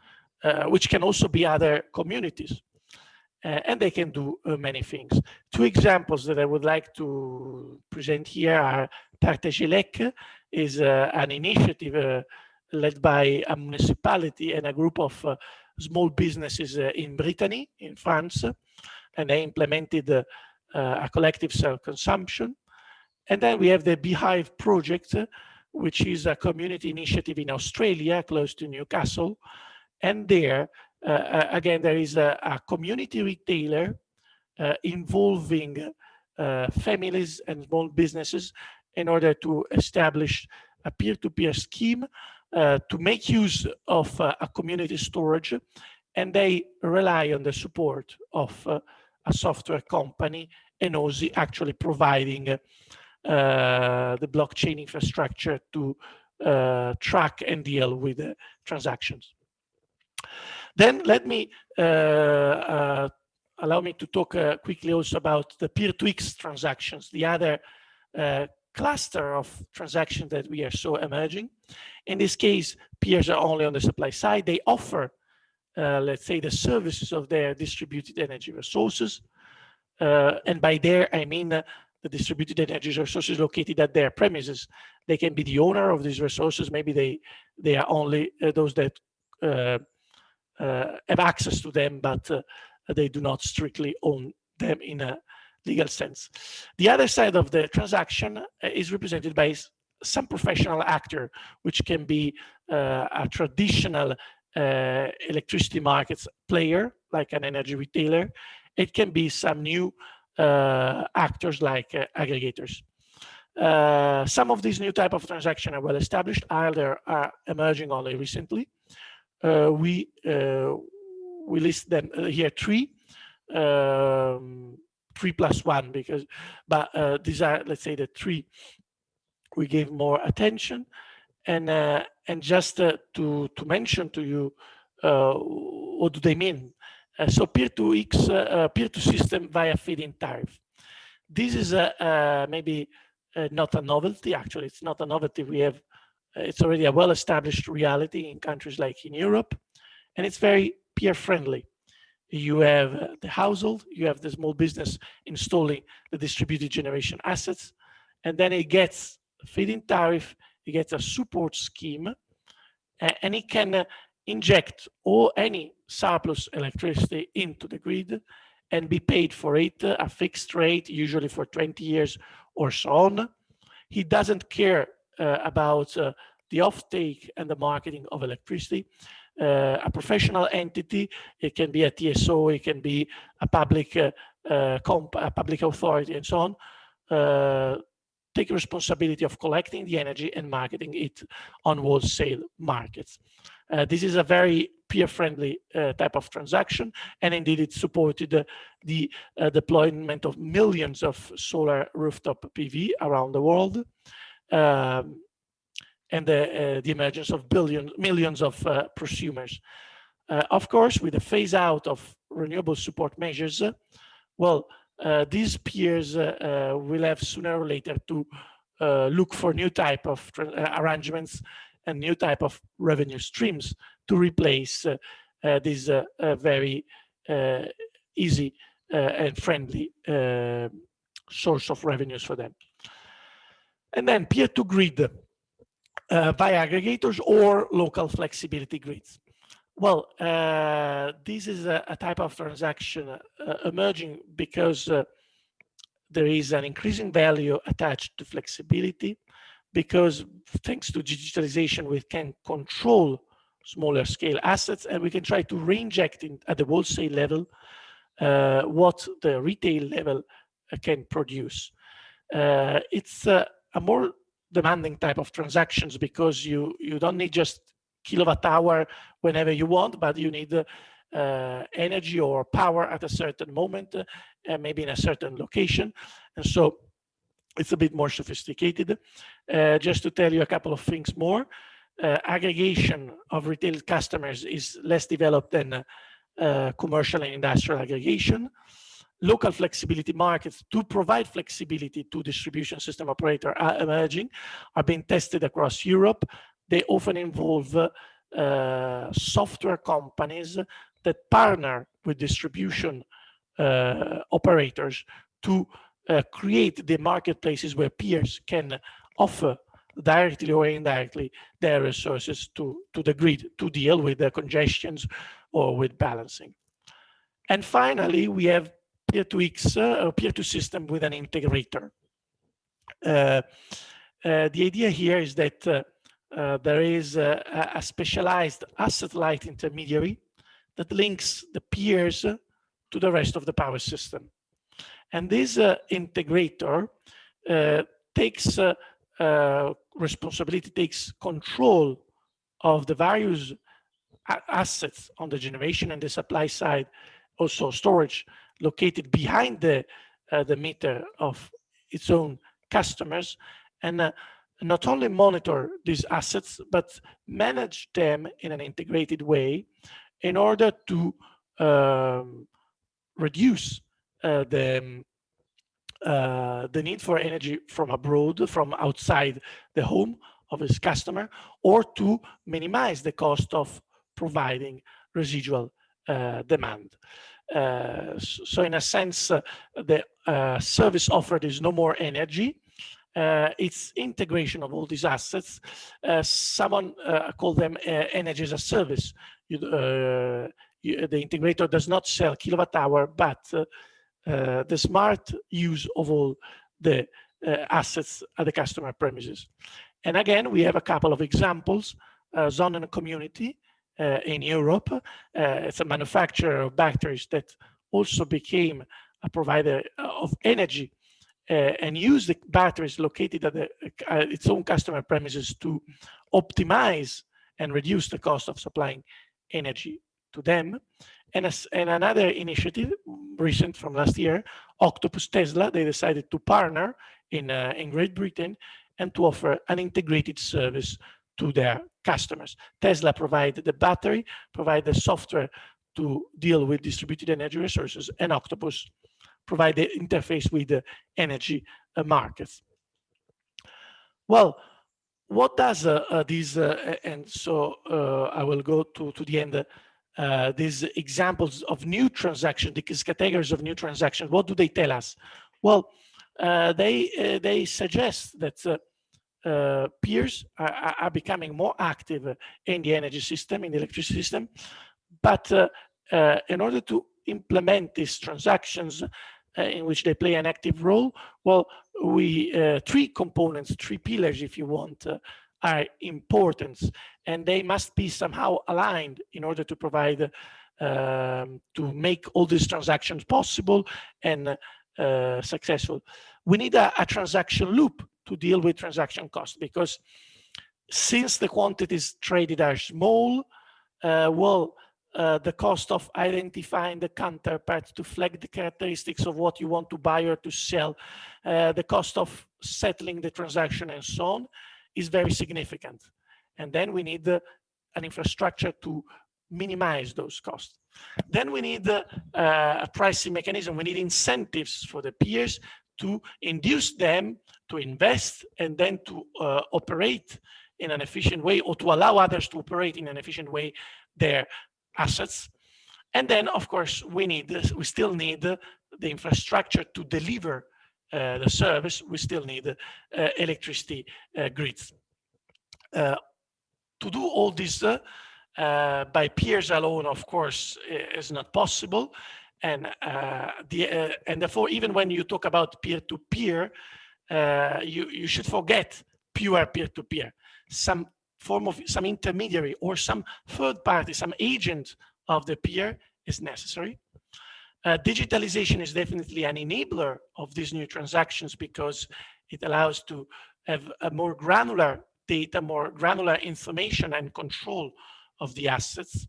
which can also be other communities. And they can do many things. Two examples that I would like to present here are Partage Elec is an initiative led by a municipality and a group of small businesses in Brittany, in France, and they implemented a collective self-consumption. And then we have the Beehive project, which is a community initiative in Australia, close to Newcastle. And there, again, there is a community retailer involving families and small businesses in order to establish a peer-to-peer scheme to make use of a community storage. And they rely on the support of a software company, Enosi, actually providing the blockchain infrastructure to track and deal with transactions. Then let me allow me to talk quickly also about the peer-to-X transactions, the other cluster of transactions that we are so emerging. In this case, peers are only on the supply side. They offer, let's say, the services of their distributed energy resources. And by there, I mean the distributed energy resources located at their premises. They can be the owner of these resources. Maybe they are only those that have access to them, but they do not strictly own them in a legal sense. The other side of the transaction is represented by some professional actor, which can be a traditional electricity markets player, like an energy retailer. It can be some new actors like aggregators. Some of these new type of transactions are well established, others are emerging only recently. We list them here three plus one, because, but these are, let's say, the three we gave more attention. And just to mention to you, what do they mean? So peer-to-X, peer-to-system via feed-in tariff. This is maybe not a novelty. Actually, it's not a novelty. We have, it's already a well-established reality in countries like in Europe, and it's very peer-friendly. You have the household, you have the small business installing the distributed generation assets, and then it gets feed-in tariff, it gets a support scheme, and it can inject any surplus electricity into the grid and be paid for it, a fixed rate, usually for 20 years or so on. He doesn't care about the offtake and the marketing of electricity. A professional entity, it can be a TSO, it can be a public authority, and so on, take responsibility of collecting the energy and marketing it on wholesale markets. This is a very peer-friendly type of transaction, and indeed it supported the deployment of millions of solar rooftop PV around the world, and the emergence of millions of prosumers. Of course, with the phase out of renewable support measures, well, these peers will have sooner or later to look for new type of arrangements and new type of revenue streams to replace this very easy and friendly source of revenues for them. And then peer-to-grid via aggregators or local flexibility grids. Well, this is a type of transaction emerging because there is an increasing value attached to flexibility, because thanks to digitalization, we can control smaller scale assets, and we can try to reinject in at the wholesale level what the retail level can produce. It's a more demanding type of transactions, because you don't need just kilowatt hour whenever you want, but you need energy or power at a certain moment, maybe in a certain location. And so it's a bit more sophisticated. Just to tell you a couple of things more, aggregation of retail customers is less developed than commercial and industrial aggregation. Local flexibility markets to provide flexibility to distribution system operator are emerging, are being tested across Europe. They often involve software companies that partner with distribution operators to create the marketplaces where peers can offer directly or indirectly their resources to the grid to deal with the congestions or with balancing. And finally, we have peer-to-X or peer-to-system with an integrator. The idea here is that there is a specialized asset-light intermediary that links the peers to the rest of the power system. And this integrator takes responsibility, takes control of the various assets on the generation and the supply side, also storage located behind the meter of its own customers, and not only monitor these assets, but manage them in an integrated way in order to reduce the need for energy from abroad, from outside the home of his customer, or to minimize the cost of providing residual demand. So in a sense, the service offered is no more energy, it's integration of all these assets. Someone called them energy as a service. The integrator does not sell kilowatt hour, but the smart use of all the assets at the customer premises. And again, we have a couple of examples. Zone and Community in Europe. It's a manufacturer of batteries that also became a provider of energy and use the batteries located at its own customer premises to optimize and reduce the cost of supplying energy to them. And another initiative, recent from last year, Octopus Tesla, they decided to partner in Great Britain and to offer an integrated service to their customers. Tesla provide the battery, provide the software to deal with distributed energy resources, and Octopus provide the interface with the energy markets. Well, what does these, and so I will go to the end, these examples of new transactions, these categories of new transactions, what do they tell us? Well, they suggest that peers are becoming more active in the energy system, in the electricity system, but in order to implement these transactions in which they play an active role, well, three components, three pillars, if you want, are important, and they must be somehow aligned in order to provide, to make all these transactions possible and successful. We need a transaction loop to deal with transaction costs, because since the quantities traded are small, the cost of identifying the counterpart to flag the characteristics of what you want to buy or to sell, the cost of settling the transaction and so on is very significant. And then we need an infrastructure to minimize those costs. Then we need a pricing mechanism. We need incentives for the peers to induce them to invest and then to operate in an efficient way, or to allow others to operate in an efficient way their assets. And then, of course, we still need the infrastructure to deliver the service, we still need electricity grids. To do all this by peers alone, of course, is not possible. And therefore, even when you talk about peer-to-peer, you should forget pure peer-to-peer. Some form of some intermediary or some third party, some agent of the peer is necessary. Digitalization is definitely an enabler of these new transactions because it allows to have a more granular data, more granular information and control of the assets.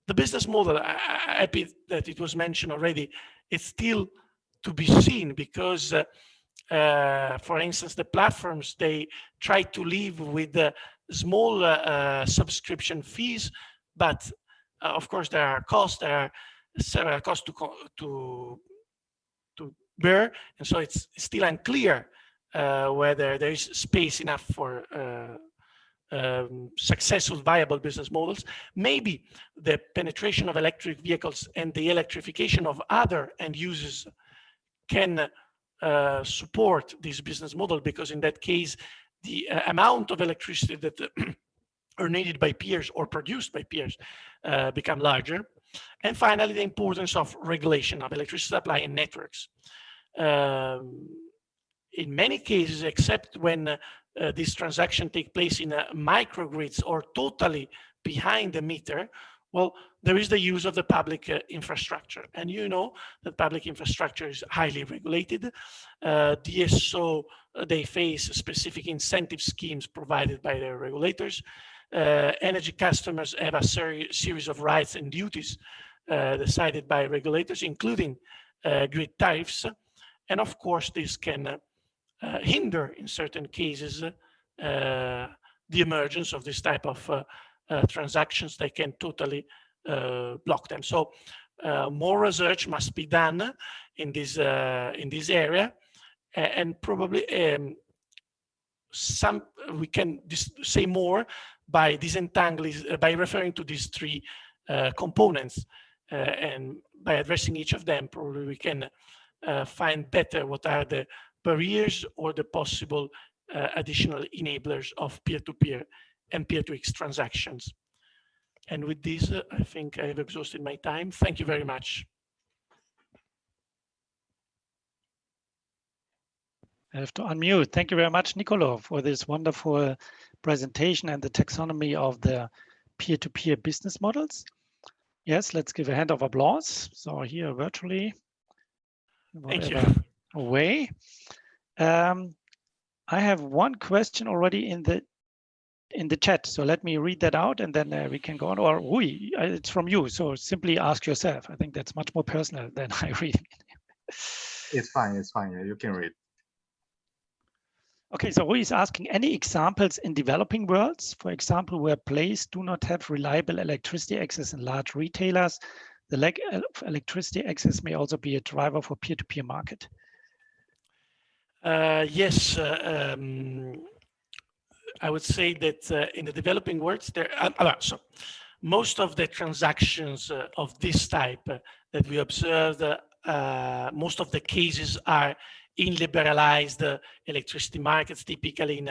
The business model, I'm happy that it was mentioned already, it's still to be seen because, for instance, the platforms, they try to live with small subscription fees, but of course there are costs, there are several costs to bear, and so it's still unclear whether there is space enough for successful, viable business models. Maybe the penetration of electric vehicles and the electrification of other end users can support this business model, because in that case, the amount of electricity that are needed by peers or produced by peers become larger. And finally, the importance of regulation of electricity supply and networks. In many cases, except when this transaction take place in microgrids or totally behind the meter, well, there is the use of the public infrastructure. And you know that public infrastructure is highly regulated. DSO, they face specific incentive schemes provided by their regulators. Energy customers have a series of rights and duties decided by regulators, including grid tariffs. And of course, this can hinder, in certain cases, the emergence of this type of transactions. They can totally block them. So more research must be done in this area, and probably we can say more by disentangling, by referring to these three components, and by addressing each of them, probably we can find better what are the barriers or the possible additional enablers of peer-to-peer and peer-to-X transactions. And with this, I think I have exhausted my time. Thank you very much. I have to unmute. Thank you very much, Nicolò, for this wonderful presentation and the taxonomy of the peer-to-peer business models. Yes, let's give a hand of applause. So here virtually, Thank you. Way. I have one question already in the chat, so let me read that out and then we can go on. Or Rui, it's from you, so simply ask yourself. I think that's much more personal than I read. It's fine, yeah, you can read. Okay, so Rui is asking, any examples in developing worlds, for example, where places do not have reliable electricity access in large retailers? The lack of electricity access may also be a driver for peer-to-peer market. Yes, I would say that in the developing worlds, so most of the transactions of this type that we observed, most of the cases are in liberalized electricity markets, typically in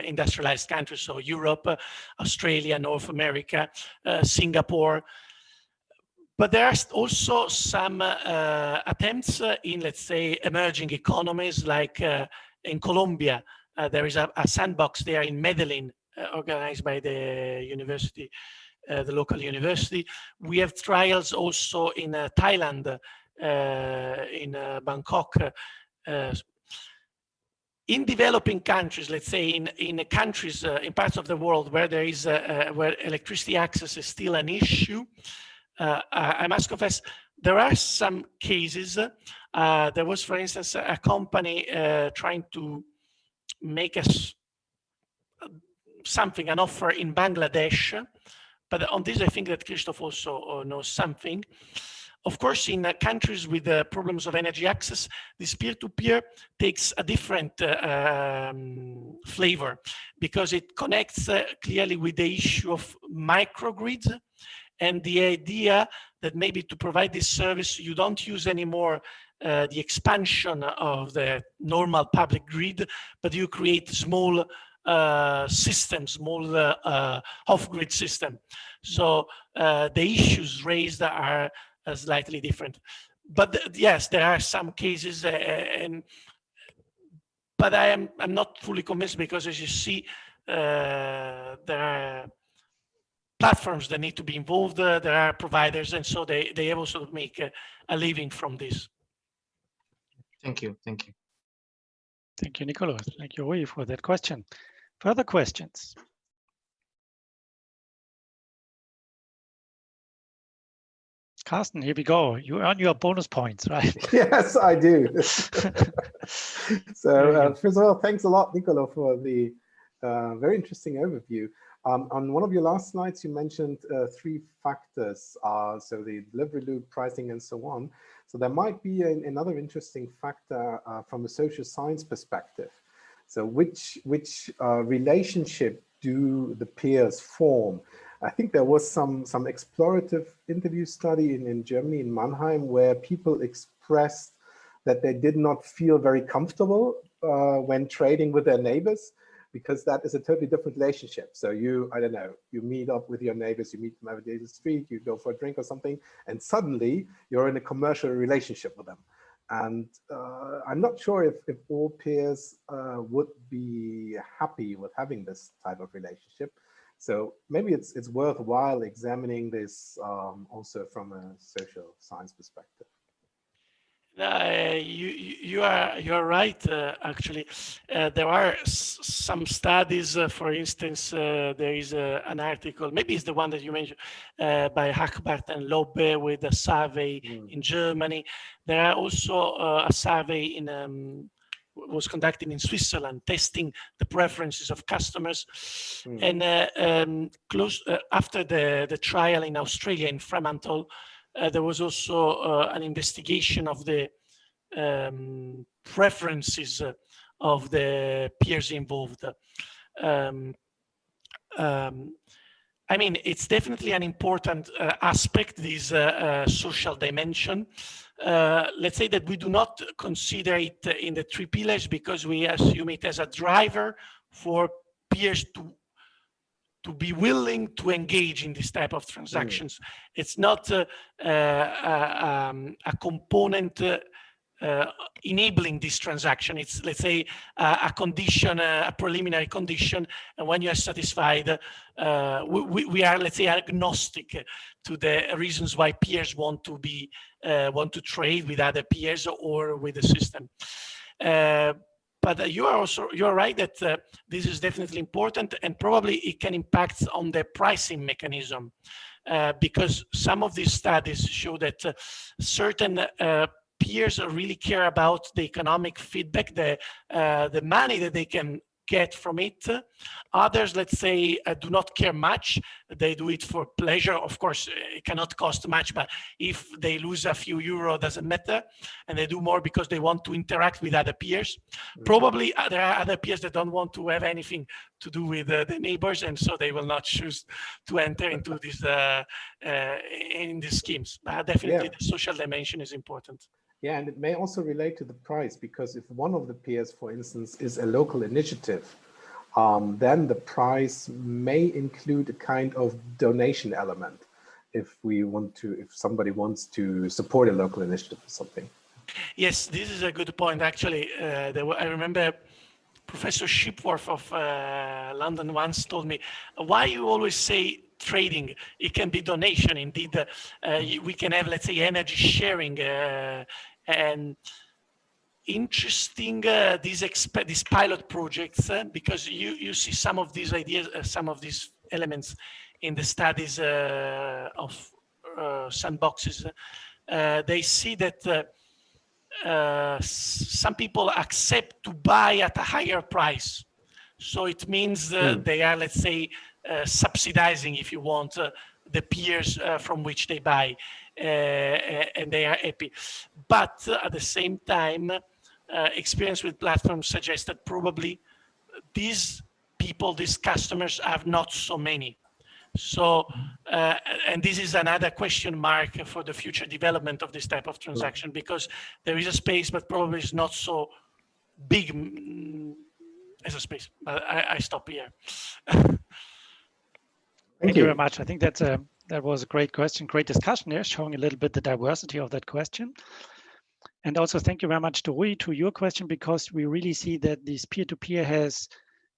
industrialized countries, so Europe, Australia, North America, Singapore. But there are also some attempts in, let's say, emerging economies, like in Colombia. There is a sandbox there in Medellin, organized by the university, the local university. We have trials also in Thailand, in Bangkok. In developing countries, let's say in countries, in parts of the world where there is where electricity access is still an issue, I must confess, there are some cases. There was, for instance, a company trying to make an offer in Bangladesh. But on this, I think that Christoph also knows something. Of course, in countries with problems of energy access, this peer-to-peer takes a different flavor, because it connects clearly with the issue of microgrids and the idea that maybe to provide this service, you don't use anymore the expansion of the normal public grid, but you create small systems, small off-grid system. So the issues raised are slightly different. But yes, there are some cases, but I'm not fully convinced, because as you see, there are platforms that need to be involved, there are providers, and so they also make a living from this. Thank you. Thank you. Thank you, Nicolò. Thank you, Rui, for that question. Further questions? Carsten, here we go. You earn your bonus points, right? Yes, I do. So first of all, thanks a lot, Nicolò, for the very interesting overview. On one of your last slides, you mentioned 3 factors, so the delivery loop, pricing, and so on. So there might be another interesting factor from a social science perspective. So which relationship do the peers form? I think there was some explorative interview study in Germany, in Mannheim, where people expressed that they did not feel very comfortable when trading with their neighbors, because that is a totally different relationship. So I don't know, you meet up with your neighbors, you meet them every day in the street, you go for a drink or something, and suddenly you're in a commercial relationship with them. And I'm not sure if all peers would be happy with having this type of relationship. So maybe it's worthwhile examining this also from a social science perspective. You are right. Actually, there are some studies. For instance, there is an article. Maybe it's the one that you mentioned by Hackbart and Lobbe with a survey in Germany. There are also a survey was conducted in Switzerland, testing the preferences of customers. And after the trial in Australia in Fremantle, there was also an investigation of the preferences of the peers involved. I mean, it's definitely an important aspect, this social dimension. Let's say that we do not consider it in the 3 pillars, because we assume it as a driver for peers to be willing to engage in this type of transactions. It's not a component enabling this transaction. It's, let's say, a condition, a preliminary condition, and when you are satisfied, we are, let's say, agnostic to the reasons why peers want to trade with other peers or with the system. But you're right that this is definitely important, and probably it can impact on the pricing mechanism, because some of these studies show that certain peers really care about the economic feedback, the money that they can get from it. Others, let's say, do not care much. They do it for pleasure. Of course, it cannot cost much, but if they lose a few euro, doesn't matter. And they do more because they want to interact with other peers. Probably there are other peers that don't want to have anything to do with the neighbors, and so they will not choose to enter into this in these schemes. But definitely the social dimension is important. Yeah, and it may also relate to the price, because if one of the peers, for instance, is a local initiative, then the price may include a kind of donation element if somebody wants to support a local initiative or something. Yes, this is a good point. Actually, I remember Professor Shipworth of London once told me, why you always say trading? It can be donation. Indeed, we can have, let's say, energy sharing, and interesting these pilot projects, because you see some of these ideas, some of these elements in the studies of sandboxes. They see that some people accept to buy at a higher price. So it means they are, let's say, subsidizing, if you want, the peers from which they buy, and they are happy. But at the same time, experience with platforms suggests that probably these people, these customers, have not so many. So, and this is another question mark for the future development of this type of transaction, because there is a space, but probably it's not so big as a space. But I stop here. Thank you very much. I think that was a great question, great discussion there, showing a little bit the diversity of that question. And also thank you very much to Rui, to your question, because we really see that this peer-to-peer has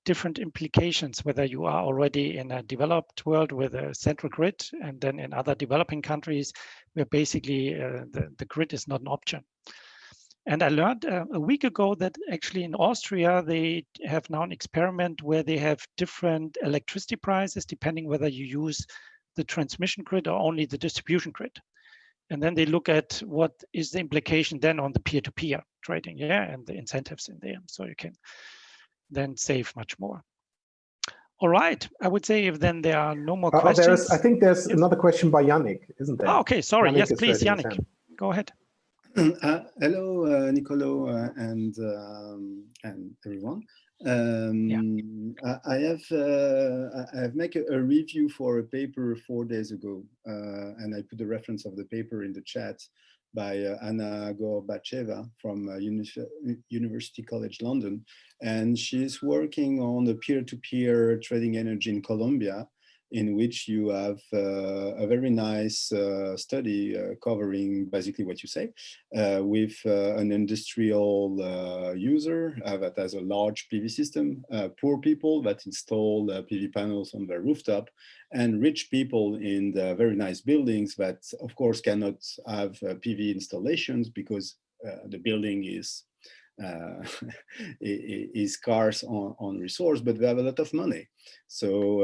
different implications, whether you are already in a developed world with a central grid, and then in other developing countries where basically the grid is not an option. And I learned a week ago that actually in Austria, they have now an experiment where they have different electricity prices depending whether you use the transmission grid or only the distribution grid. And then they look at what is the implication then on the peer-to-peer trading, yeah, and the incentives in there. So you can then save much more. All right, I would say if then there are no more questions. I think there's another question by Yannick, isn't there? Oh, okay, sorry. Yannick, yes, please, Yannick, go ahead. Hello, Nicolò and everyone. I have made a review for a paper 4 days ago, and I put the reference of the paper in the chat by Anna Gorbacheva from University College London, and she's working on a peer-to-peer trading energy in Colombia, in which you have a very nice study covering basically what you say, with an industrial user that has a large PV system, poor people that install PV panels on their rooftop, and rich people in the very nice buildings that of course cannot have PV installations because the building is scarce on resource, but they have a lot of money. So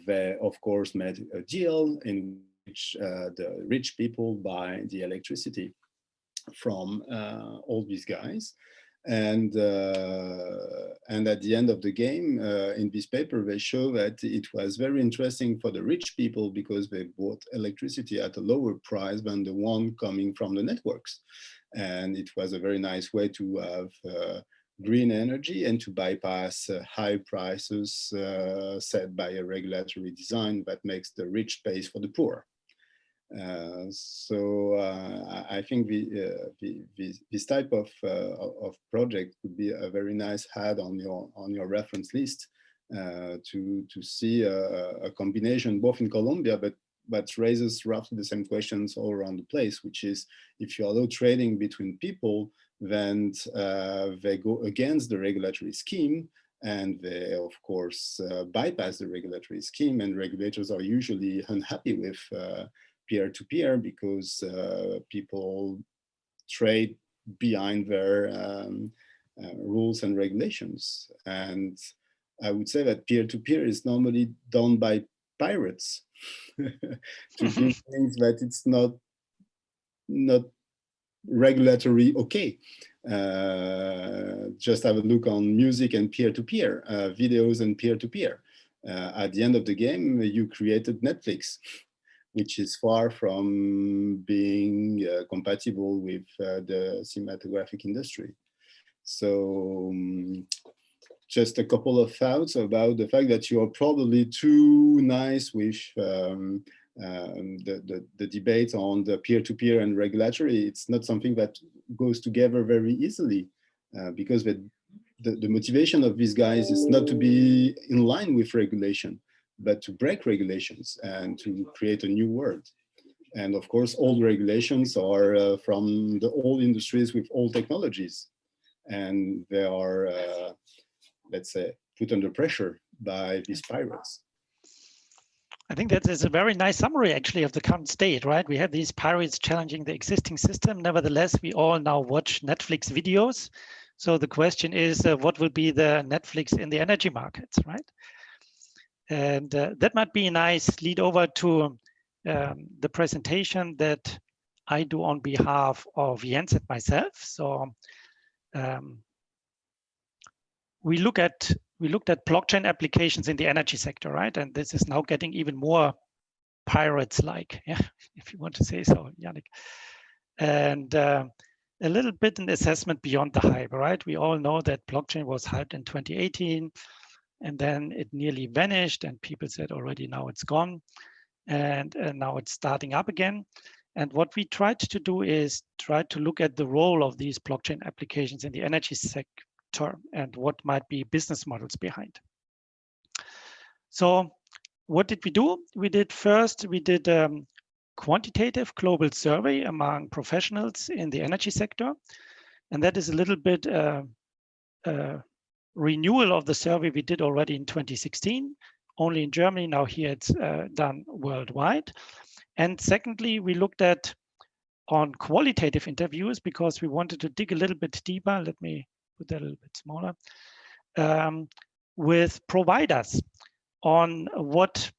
they of course made a deal in which the rich people buy the electricity from all these guys. And at the end of the game, in this paper, they show that it was very interesting for the rich people because they bought electricity at a lower price than the one coming from the networks. And it was a very nice way to have green energy and to bypass high prices set by a regulatory design that makes the rich pay for the poor. I think this type of project could be a very nice add on your reference list to see a combination both in Colombia, but raises roughly the same questions all around the place, which is if you allow trading between people, then they go against the regulatory scheme, and they of course bypass the regulatory scheme, and regulators are usually unhappy with peer-to-peer because people trade behind their rules and regulations. And I would say that peer-to-peer is normally done by pirates to do things that it's not regulatory okay. Just have a look on music and peer-to-peer, videos and peer-to-peer. At the end of the game, you created Netflix, which is far from being compatible with the cinematographic industry. So just a couple of thoughts about the fact that you are probably too nice with the debate on the peer-to-peer and regulatory. It's not something that goes together very easily because the motivation of these guys is not to be in line with regulation, but to break regulations and to create a new world. And of course, all regulations are from the old industries with old technologies. And they are, let's say, put under pressure by these pirates. I think that is a very nice summary, actually, of the current state, right? We have these pirates challenging the existing system. Nevertheless, we all now watch Netflix videos. So the question is, what will be the Netflix in the energy markets, right? And that might be a nice lead over to the presentation that I do on behalf of Jens and myself. So we looked at blockchain applications in the energy sector, right? And this is now getting even more pirates-like, yeah, if you want to say so, Yannick. And a little bit an assessment beyond the hype, right? We all know that blockchain was hyped in 2018, and then it nearly vanished, and people said already now it's gone, and now it's starting up again. And what we tried to do is try to look at the role of these blockchain applications in the energy sector and what might be business models behind. So what did we do? We did quantitative global survey among professionals in the energy sector. And that is a little bit renewal of the survey we did already in 2016, only in Germany. Now here it's done worldwide. And secondly, we looked at on qualitative interviews because we wanted to dig a little bit deeper. Let me put that a little bit smaller. With providers on what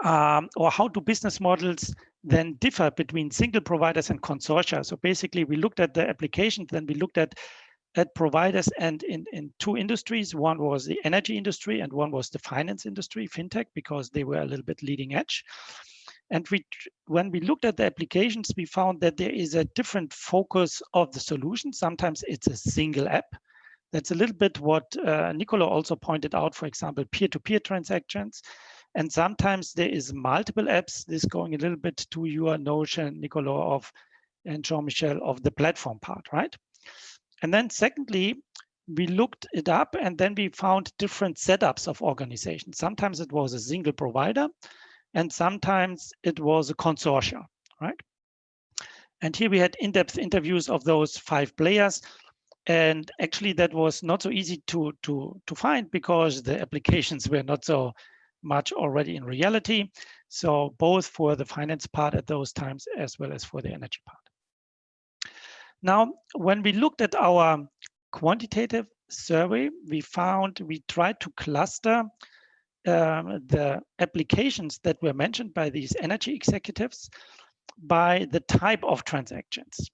or how do business models then differ between single providers and consortia. So basically we looked at the applications, then we looked at providers and in two industries. One was the energy industry and one was the finance industry, fintech, because they were a little bit leading edge. And when we looked at the applications, we found that there is a different focus of the solution. Sometimes it's a single app. That's a little bit what Nicolò also pointed out, for example, peer-to-peer transactions. And sometimes there is multiple apps. This going a little bit to your notion, Nicolò, and Jean-Michel, of the platform part, right? And then secondly, we looked it up and then we found different setups of organizations. Sometimes it was a single provider and sometimes it was a consortia, right? And here we had in-depth interviews of those 5 players. And actually that was not so easy to find because the applications were not so much already in reality. So both for the finance part at those times as well as for the energy part. Now, when we looked at our quantitative survey, we tried to cluster the applications that were mentioned by these energy executives by the type of transactions.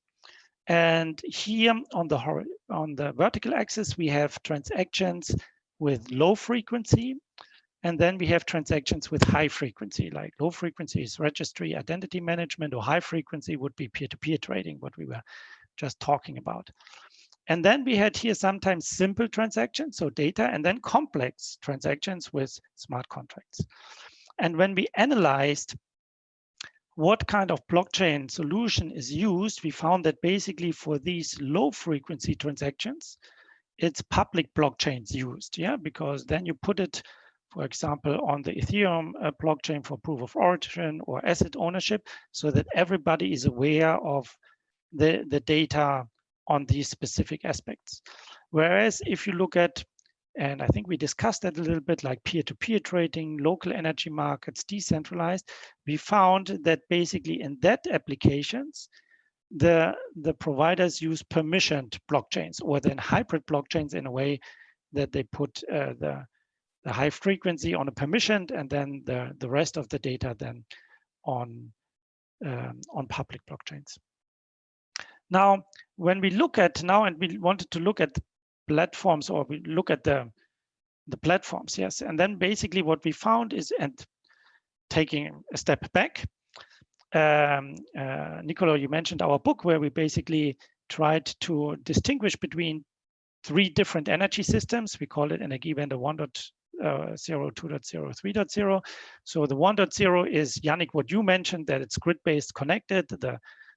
And here on the vertical axis, we have transactions with low frequency, and then we have transactions with high frequency. Like low frequency is registry identity management, or high frequency would be peer-to-peer trading, what we were just talking about. And then we had here sometimes simple transactions, so data, and then complex transactions with smart contracts. And when we analyzed what kind of blockchain solution is used, we found that basically for these low frequency transactions, it's public blockchains used, yeah, because then you put it, for example, on the Ethereum blockchain for proof of origin or asset ownership, so that everybody is aware of the data on these specific aspects. Whereas if you look at, and I think we discussed that a little bit, like peer-to-peer trading, local energy markets, decentralized, we found that basically in that applications, the providers use permissioned blockchains or then hybrid blockchains in a way that they put the high frequency on a permissioned and then the rest of the data then on public blockchains. Now, when we look at now, and we wanted to look at platforms, or we look at the platforms, yes, and then basically what we found is, and taking a step back, Nicolò, you mentioned our book where we basically tried to distinguish between 3 different energy systems. We call it Energiewende 1.0, 2.0, 3.0. So the 1.0 is, Yannick, what you mentioned, that it's grid-based connected,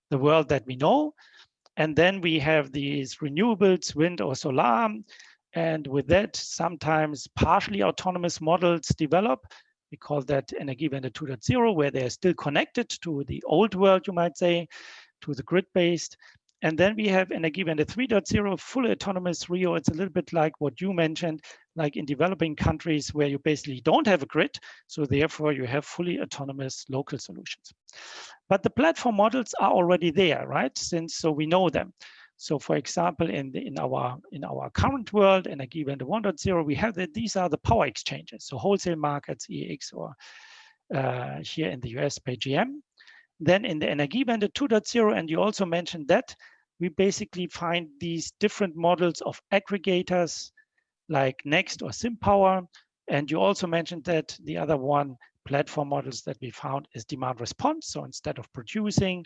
the world that we know. And then we have these renewables, wind or solar. And with that, sometimes partially autonomous models develop. We call that Energiewende 2.0, where they're still connected to the old world, you might say, to the grid-based. And then we have Energiewende 3.0, fully autonomous Rio. It's a little bit like what you mentioned, like in developing countries where you basically don't have a grid. So therefore you have fully autonomous local solutions. But the platform models are already there, right? So we know them. So for example, in our current world, Energiewende 1.0, we have that these are the power exchanges. So wholesale markets, EEX, or here in the US, PGM. Then in the Energiewende 2.0, and you also mentioned that, we basically find these different models of aggregators like Next or SimPower. And you also mentioned that the other one, platform models that we found, is demand response. So instead of producing,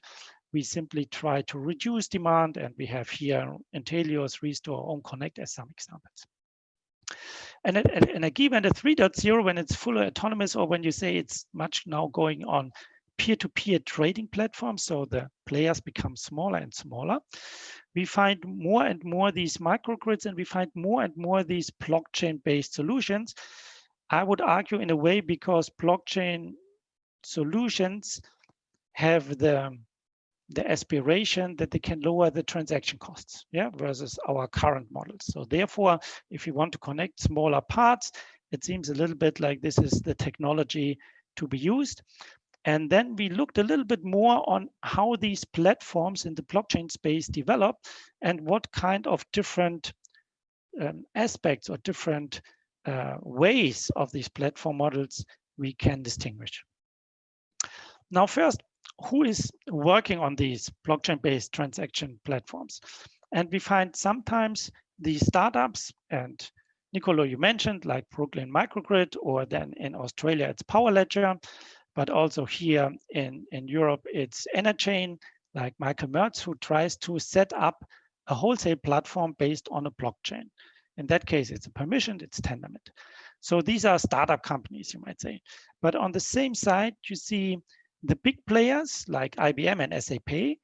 we simply try to reduce demand. And we have here Intelios, Restore, OwnConnect as some examples. And again, at 3.0, when it's fully autonomous, or when you say it's much now going on peer-to-peer trading platforms, so the players become smaller and smaller, we find more and more these microgrids, and we find more and more these blockchain-based solutions. I would argue in a way because blockchain solutions have the aspiration that they can lower the transaction costs, yeah, versus our current models. So therefore, if you want to connect smaller parts, it seems a little bit like this is the technology to be used. And then we looked a little bit more on how these platforms in the blockchain space develop and what kind of different aspects or different ways of these platform models we can distinguish. Now, first, who is working on these blockchain-based transaction platforms? And we find sometimes these startups, and Nicolò, you mentioned, like Brooklyn Microgrid, or then in Australia, it's Power Ledger, but also here in Europe, it's Enerchain, like Michael Mertz, who tries to set up a wholesale platform based on a blockchain. In that case, it's a permissioned, it's tendermint. So these are startup companies, you might say. But on the same side, you see the big players like IBM and SAP,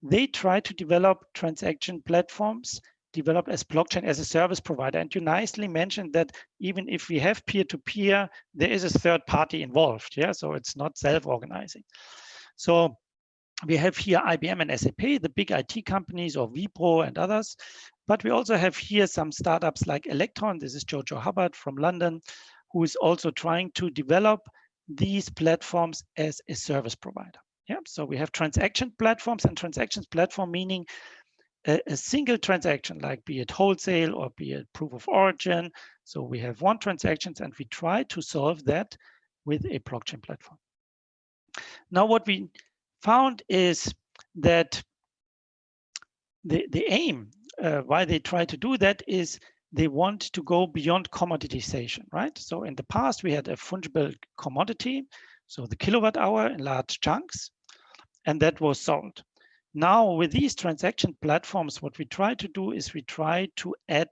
they try to develop transaction platforms, develop as blockchain as a service provider. And you nicely mentioned that even if we have peer-to-peer, there is a third party involved. Yeah, so it's not self-organizing. So we have here IBM and SAP, the big IT companies, or Wipro and others. But we also have here some startups like Electron. This is Jojo Hubbard from London, who is also trying to develop these platforms as a service provider. Yeah, so we have transaction platforms, and transactions platform meaning a single transaction, like be it wholesale or be it proof of origin. So we have one transaction, and we try to solve that with a blockchain platform. Now, what we found is that the aim why they try to do that is they want to go beyond commoditization, right? So in the past, we had a fungible commodity, so the kilowatt hour in large chunks, and that was sold. Now, with these transaction platforms, what we try to do is we try to add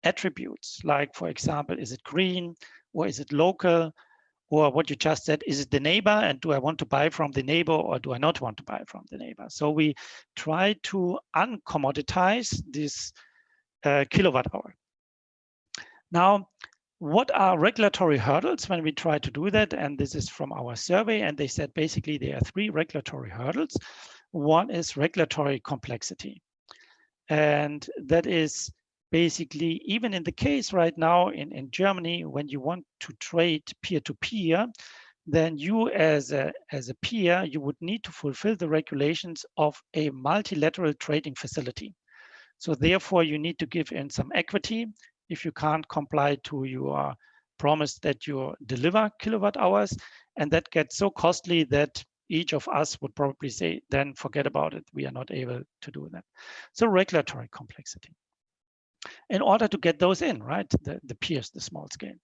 attributes, like, for example, is it green, or is it local, or what you just said, is it the neighbor, and do I want to buy from the neighbor, or do I not want to buy from the neighbor? So we try to uncommoditize this kilowatt hour. Now, what are regulatory hurdles when we try to do that? And this is from our survey, and they said basically there are 3 regulatory hurdles. One is regulatory complexity. And that is basically, even in the case right now in Germany, when you want to trade peer-to-peer, then you as a peer, you would need to fulfill the regulations of a multilateral trading facility. So therefore, you need to give in some equity if you can't comply to your promise that you deliver kilowatt hours. And that gets so costly that each of us would probably say, then forget about it. We are not able to do that. So regulatory complexity. In order to get those in, right? The peers, the small scale.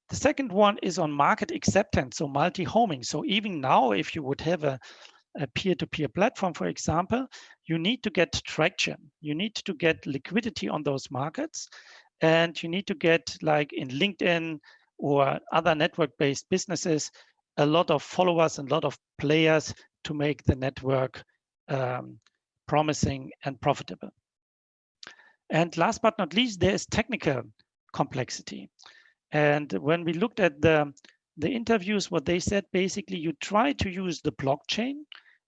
The second one is on market acceptance, so multi-homing. So even now, if you would have a peer-to-peer platform, for example, you need to get traction. You need to get liquidity on those markets. And you need to get, like in LinkedIn or other network-based businesses, a lot of followers and a lot of players to make the network promising and profitable. And last but not least, there is technical complexity. And when we looked at the interviews, what they said, basically, you try to use the blockchain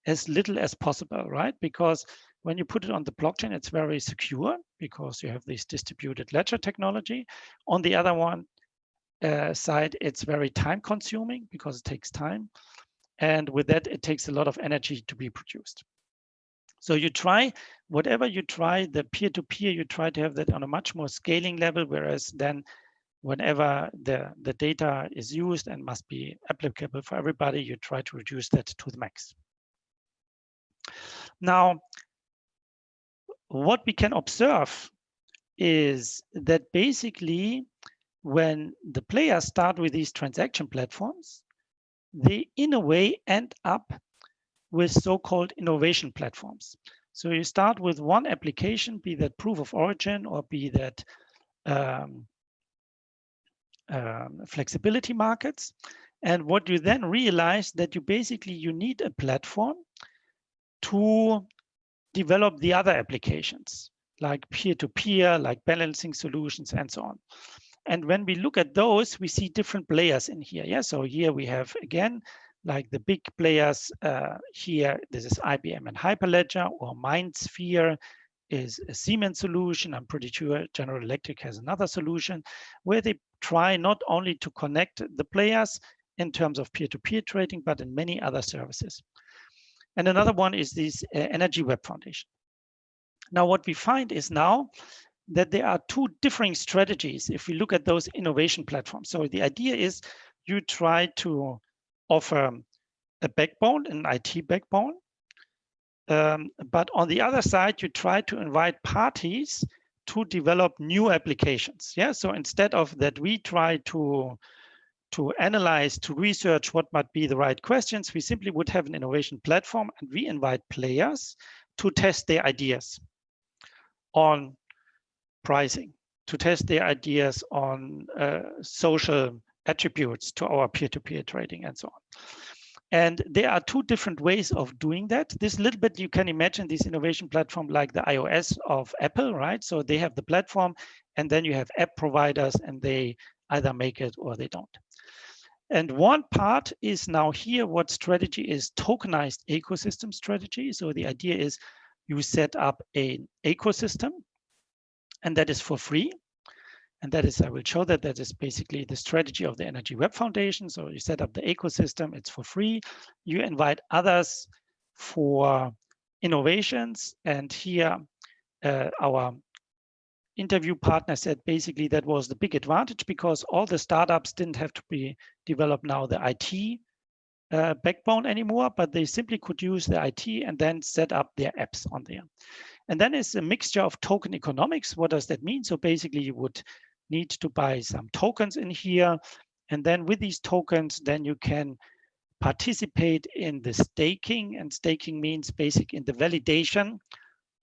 as little as possible, right? Because when you put it on the blockchain, it's very secure because you have this distributed ledger technology. On the other one side, it's very time consuming because it takes time. And with that, it takes a lot of energy to be produced. So you try, whatever you try, the peer-to-peer, you try to have that on a much more scaling level, whereas then whenever the data is used and must be applicable for everybody, you try to reduce that to the max. Now, what we can observe is that basically when the players start with these transaction platforms, they in a way end up with so-called innovation platforms. So you start with one application, be that proof of origin or be that flexibility markets. And what you then realize that you need a platform to develop the other applications, like peer-to-peer, like balancing solutions, and so on. And when we look at those, we see different players in here. Yeah, so here we have, again, like the big players here. This is IBM and Hyperledger, or MindSphere is a Siemens solution. I'm pretty sure General Electric has another solution, where they try not only to connect the players in terms of peer-to-peer trading, but in many other services. And another one is this Energy Web Foundation. Now, what we find is now that there are two differing strategies if we look at those innovation platforms. So the idea is you try to offer a backbone, an IT backbone, but on the other side, you try to invite parties to develop new applications. Yeah, so instead of that, we try to analyze, to research what might be the right questions, we simply would have an innovation platform, and we invite players to test their ideas on pricing, to test their ideas on social attributes to our peer-to-peer trading, and so on. And there are two different ways of doing that. This little bit, you can imagine this innovation platform like the iOS of Apple, right? So they have the platform, and then you have app providers, and they either make it or they don't. And one part is now here, what strategy is tokenized ecosystem strategy. So the idea is you set up an ecosystem, and that is for free. And that is, I will show that is basically the strategy of the Energy Web Foundation. So you set up the ecosystem, it's for free. You invite others for innovations. And here our interview partner said basically that was the big advantage, because all the startups didn't have to be developed now the IT backbone anymore, but they simply could use the IT and then set up their apps on there. And then it's a mixture of token economics. What does that mean? So basically you would need to buy some tokens in here. And then with these tokens, then you can participate in the staking. And staking means basically in the validation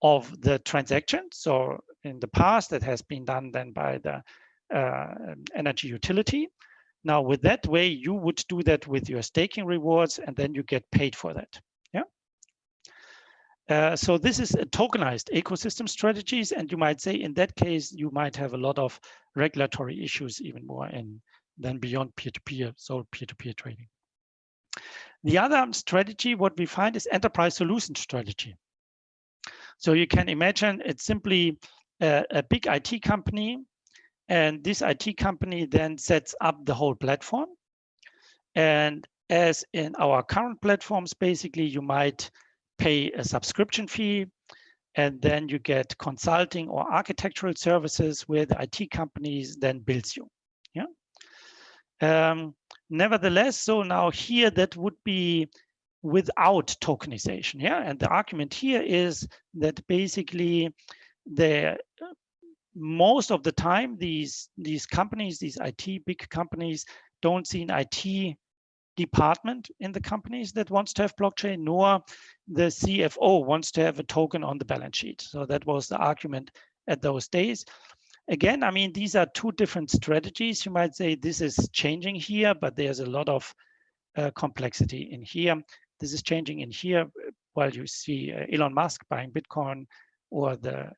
of the transaction. So in the past, that has been done then by the energy utility. Now with that way, you would do that with your staking rewards, and then you get paid for that. So this is a tokenized ecosystem strategies, and you might say in that case you might have a lot of regulatory issues, even more than beyond peer-to-peer, so peer-to-peer trading. The other strategy, what we find, is enterprise solution strategy. So you can imagine it's simply a big IT company, and this IT company then sets up the whole platform. And as in our current platforms, basically you might pay a subscription fee, and then you get consulting or architectural services where the IT companies then bills you. Nevertheless, so now here that would be without tokenization. And the argument here is that basically most of the time these companies, these IT big companies, don't see an IT department in the companies that wants to have blockchain, nor the CFO wants to have a token on the balance sheet. So that was the argument at those days. Again, I mean, these are two different strategies. You might say this is changing here, but there's a lot of complexity in here. This is changing in here, while you see Elon Musk buying Bitcoin, or the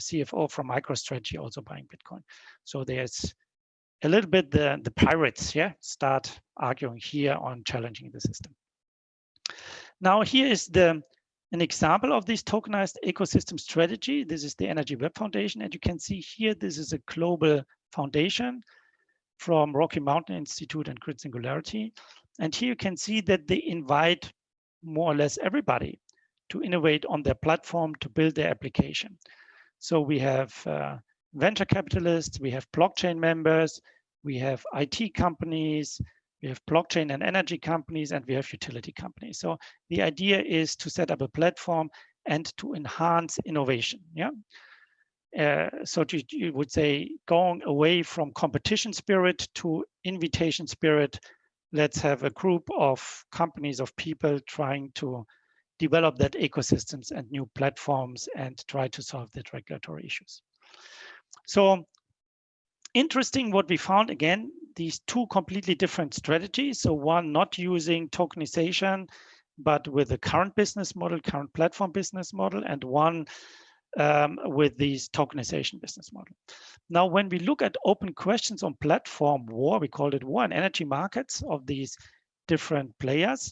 CFO from MicroStrategy also buying Bitcoin. So there's a little bit the pirates start arguing here on challenging the system. Now here is an example of this tokenized ecosystem strategy. This is the Energy Web Foundation, and you can see here this is a global foundation from Rocky Mountain Institute and Grid Singularity. And here you can see that they invite more or less everybody to innovate on their platform to build their application. So we have venture capitalists, we have blockchain members, we have IT companies, we have blockchain and energy companies, and we have utility companies. So the idea is to set up a platform and to enhance innovation. So you would say going away from competition spirit to invitation spirit. Let's have a group of companies, of people trying to develop that ecosystems and new platforms and try to solve the regulatory issues. So Interesting what we found, again, these two completely different strategies. So one not using tokenization, but with the current business model, current platform business model, and one with these tokenization business model. Now, when we look at open questions on platform war, we called it war in energy markets of these different players,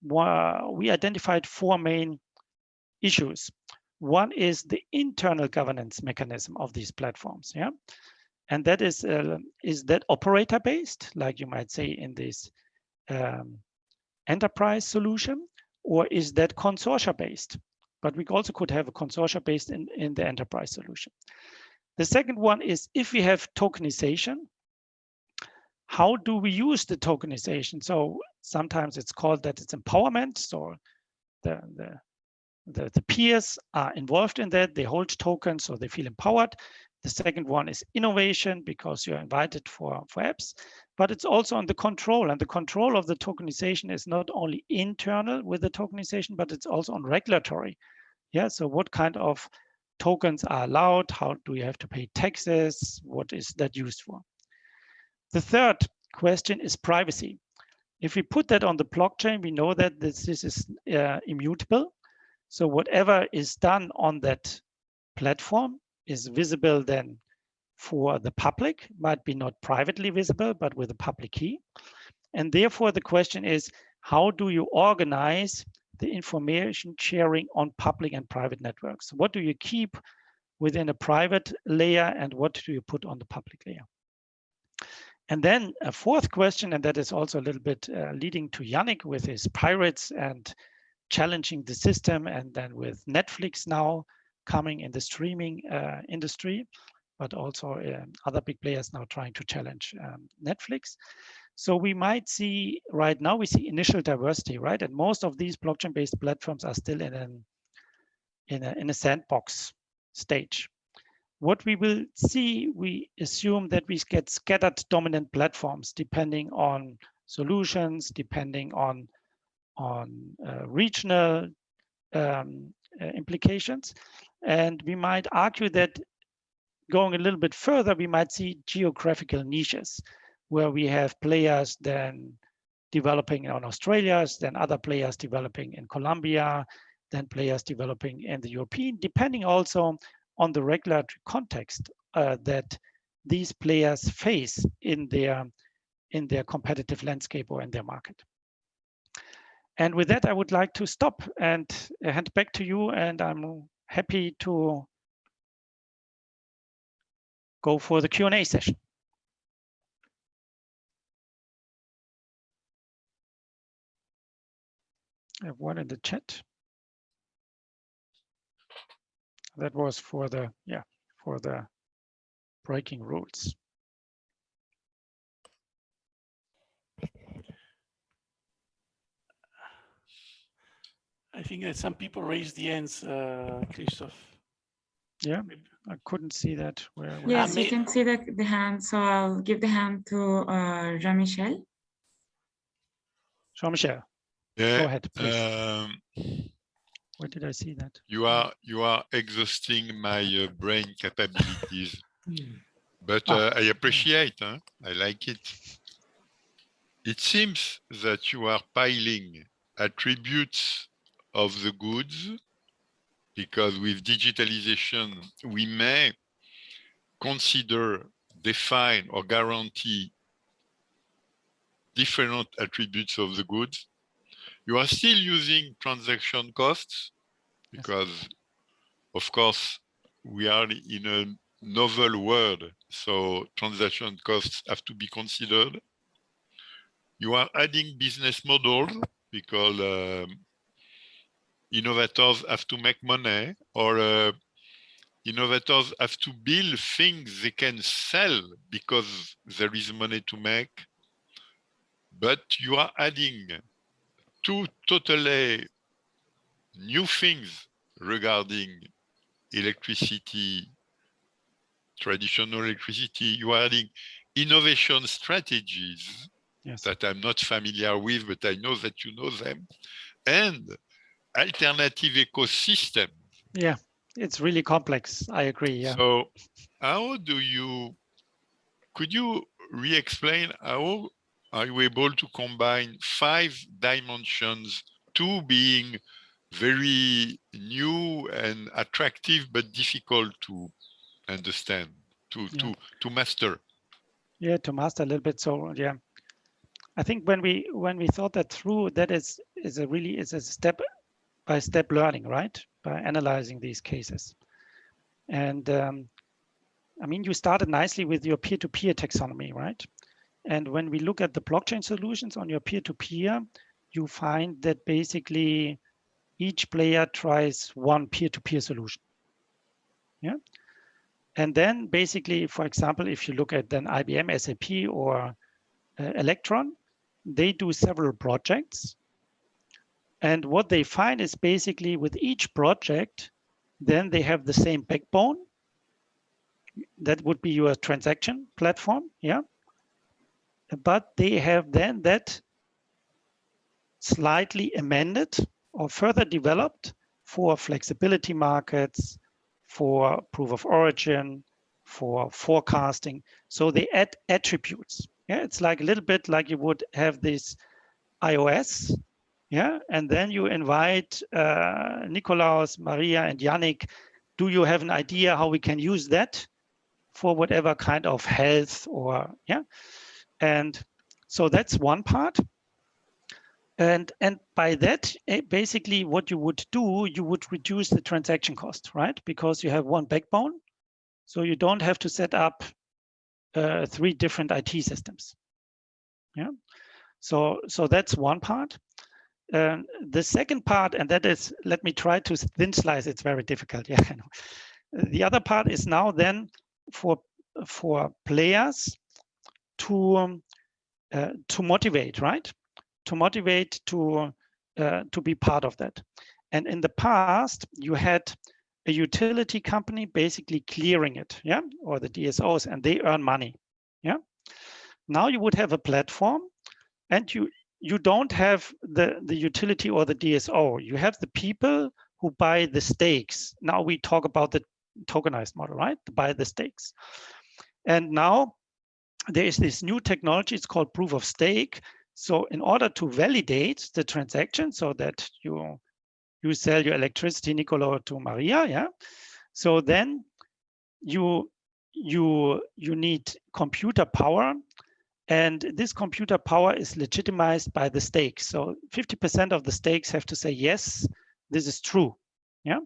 we identified four main issues. One is the internal governance mechanism of these platforms, yeah? And that is that operator-based, like you might say in this enterprise solution, or is that consortia-based? But we also could have a consortia-based in the enterprise solution. The second one is, if we have tokenization, how do we use the tokenization? So sometimes it's called that it's empowerment. So the peers are involved in that. They hold tokens, so they feel empowered. The second one is innovation, because you're invited for apps, but it's also on the control. And the control of the tokenization is not only internal with the tokenization, but it's also on regulatory. Yeah, so what kind of tokens are allowed? How do you have to pay taxes? What is that used for? The third question is privacy. If we put that on the blockchain, we know that this is immutable. So whatever is done on that platform is visible then for the public, might be not privately visible, but with a public key. And therefore the question is, how do you organize the information sharing on public and private networks? What do you keep within a private layer and what do you put on the public layer? And then a fourth question, and that is also a little bit leading to Yannick with his pirates and challenging the system, and then with Netflix now coming in the streaming industry, but also other big players now trying to challenge Netflix. So we might see, right now we see initial diversity, right? And most of these blockchain-based platforms are still in a sandbox stage. What we will see, we assume that we get scattered dominant platforms depending on solutions, depending on regional implications. And we might argue that going a little bit further, we might see geographical niches where we have players then developing in Australia, then other players developing in Colombia, then players developing in the European, depending also on the regulatory context that these players face in their competitive landscape or in their market. And with that, I would like to stop and hand back to you, and I'm happy to go for the Q&A session. I have one in the chat. That was for the breaking rules. I think that some people raised the hands, Christoph. Yeah, I couldn't see that. Where yes, you can see the hand. So I'll give the hand to Jean-Michel. Jean-Michel, yeah, go ahead, please. Where did I see that? You are exhausting my brain capabilities, but I appreciate. I like it. It seems that you are piling attributes of the goods, because with digitalization, we may consider, define, or guarantee different attributes of the goods. You are still using transaction costs, because, yes, of course, we are in a novel world, so transaction costs have to be considered. You are adding business models, because innovators have to make money, or innovators have to build things they can sell because there is money to make. But you are adding two totally new things regarding electricity, traditional electricity. You are adding innovation strategies, yes, that I'm not familiar with, but I know that you know them, and alternative ecosystem. Yeah, it's really complex. I agree. Yeah. So how do you Could you re-explain how are you able to combine 5 dimensions, 2 being very new and attractive, but difficult to understand, to master? Yeah, to master a little bit. So yeah, I think when we thought that through, that is a step-by-step learning, right? By analyzing these cases. And I mean, you started nicely with your peer-to-peer taxonomy, right? And when we look at the blockchain solutions on your peer-to-peer, you find that basically each player tries one peer-to-peer solution. Yeah. And then basically, for example, if you look at then IBM, SAP, or Electron, they do several projects. And what they find is basically with each project, then they have the same backbone. That would be your transaction platform, yeah. But they have then that slightly amended or further developed for flexibility markets, for proof of origin, for forecasting. So they add attributes. Yeah, it's like a little bit like you would have this iOS, yeah, and then you invite Nicolaus, Maria, and Yannick. Do you have an idea how we can use that for whatever kind of health or yeah? And so that's one part. And by that, basically what you would do, you would reduce the transaction cost, right? Because you have one backbone. So you don't have to set up 3 different IT systems. Yeah. So that's one part. The second part, and that is, let me try to thin slice. It's very difficult. Yeah. I know. The other part is now then for players to motivate, right? To motivate to be part of that. And in the past, you had a utility company basically clearing it, yeah, or the DSOs, and they earn money, yeah. Now you would have a platform, and you don't have the utility or the DSO. You have the people who buy the stakes. Now we talk about the tokenized model, right? To buy the stakes. And now there is this new technology. It's called proof of stake. So in order to validate the transaction, so that you sell your electricity, Nicolò, to Maria, yeah. So then you need computer power, and this computer power is legitimized by the stakes. So 50% of the stakes have to say yes, this is true, yeah.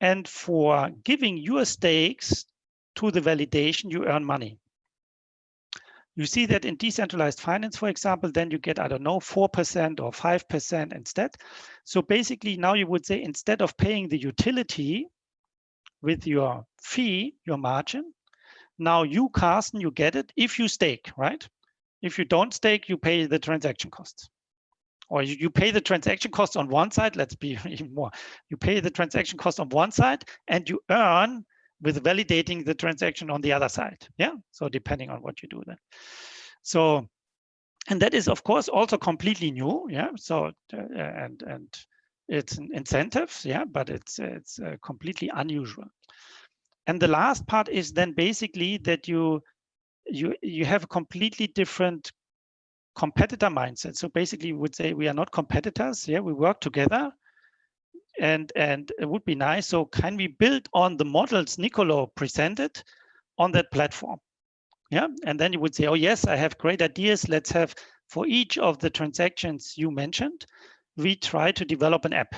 And for giving your stakes to the validation, you earn money. You see that in decentralized finance, for example, then you get, I don't know, 4% or 5% instead. So basically now you would say, instead of paying the utility with your fee, your margin, now you, Carsten, you get it if you stake, right? If you don't stake, you pay the transaction costs. Or you pay the transaction costs on one side, let's be even more. You pay the transaction cost on one side and you earn with validating the transaction on the other side. Yeah, so depending on what you do then. So, and that is of course also completely new. Yeah, so and it's an incentives. Yeah, but it's completely unusual. And the last part is then basically that you have a completely different competitor mindset. So basically, we would say we are not competitors. Yeah, we work together. And it would be nice. So can we build on the models Nicolò presented on that platform? Yeah, and then you would say, oh yes, I have great ideas. Let's have, for each of the transactions you mentioned, we try to develop an app.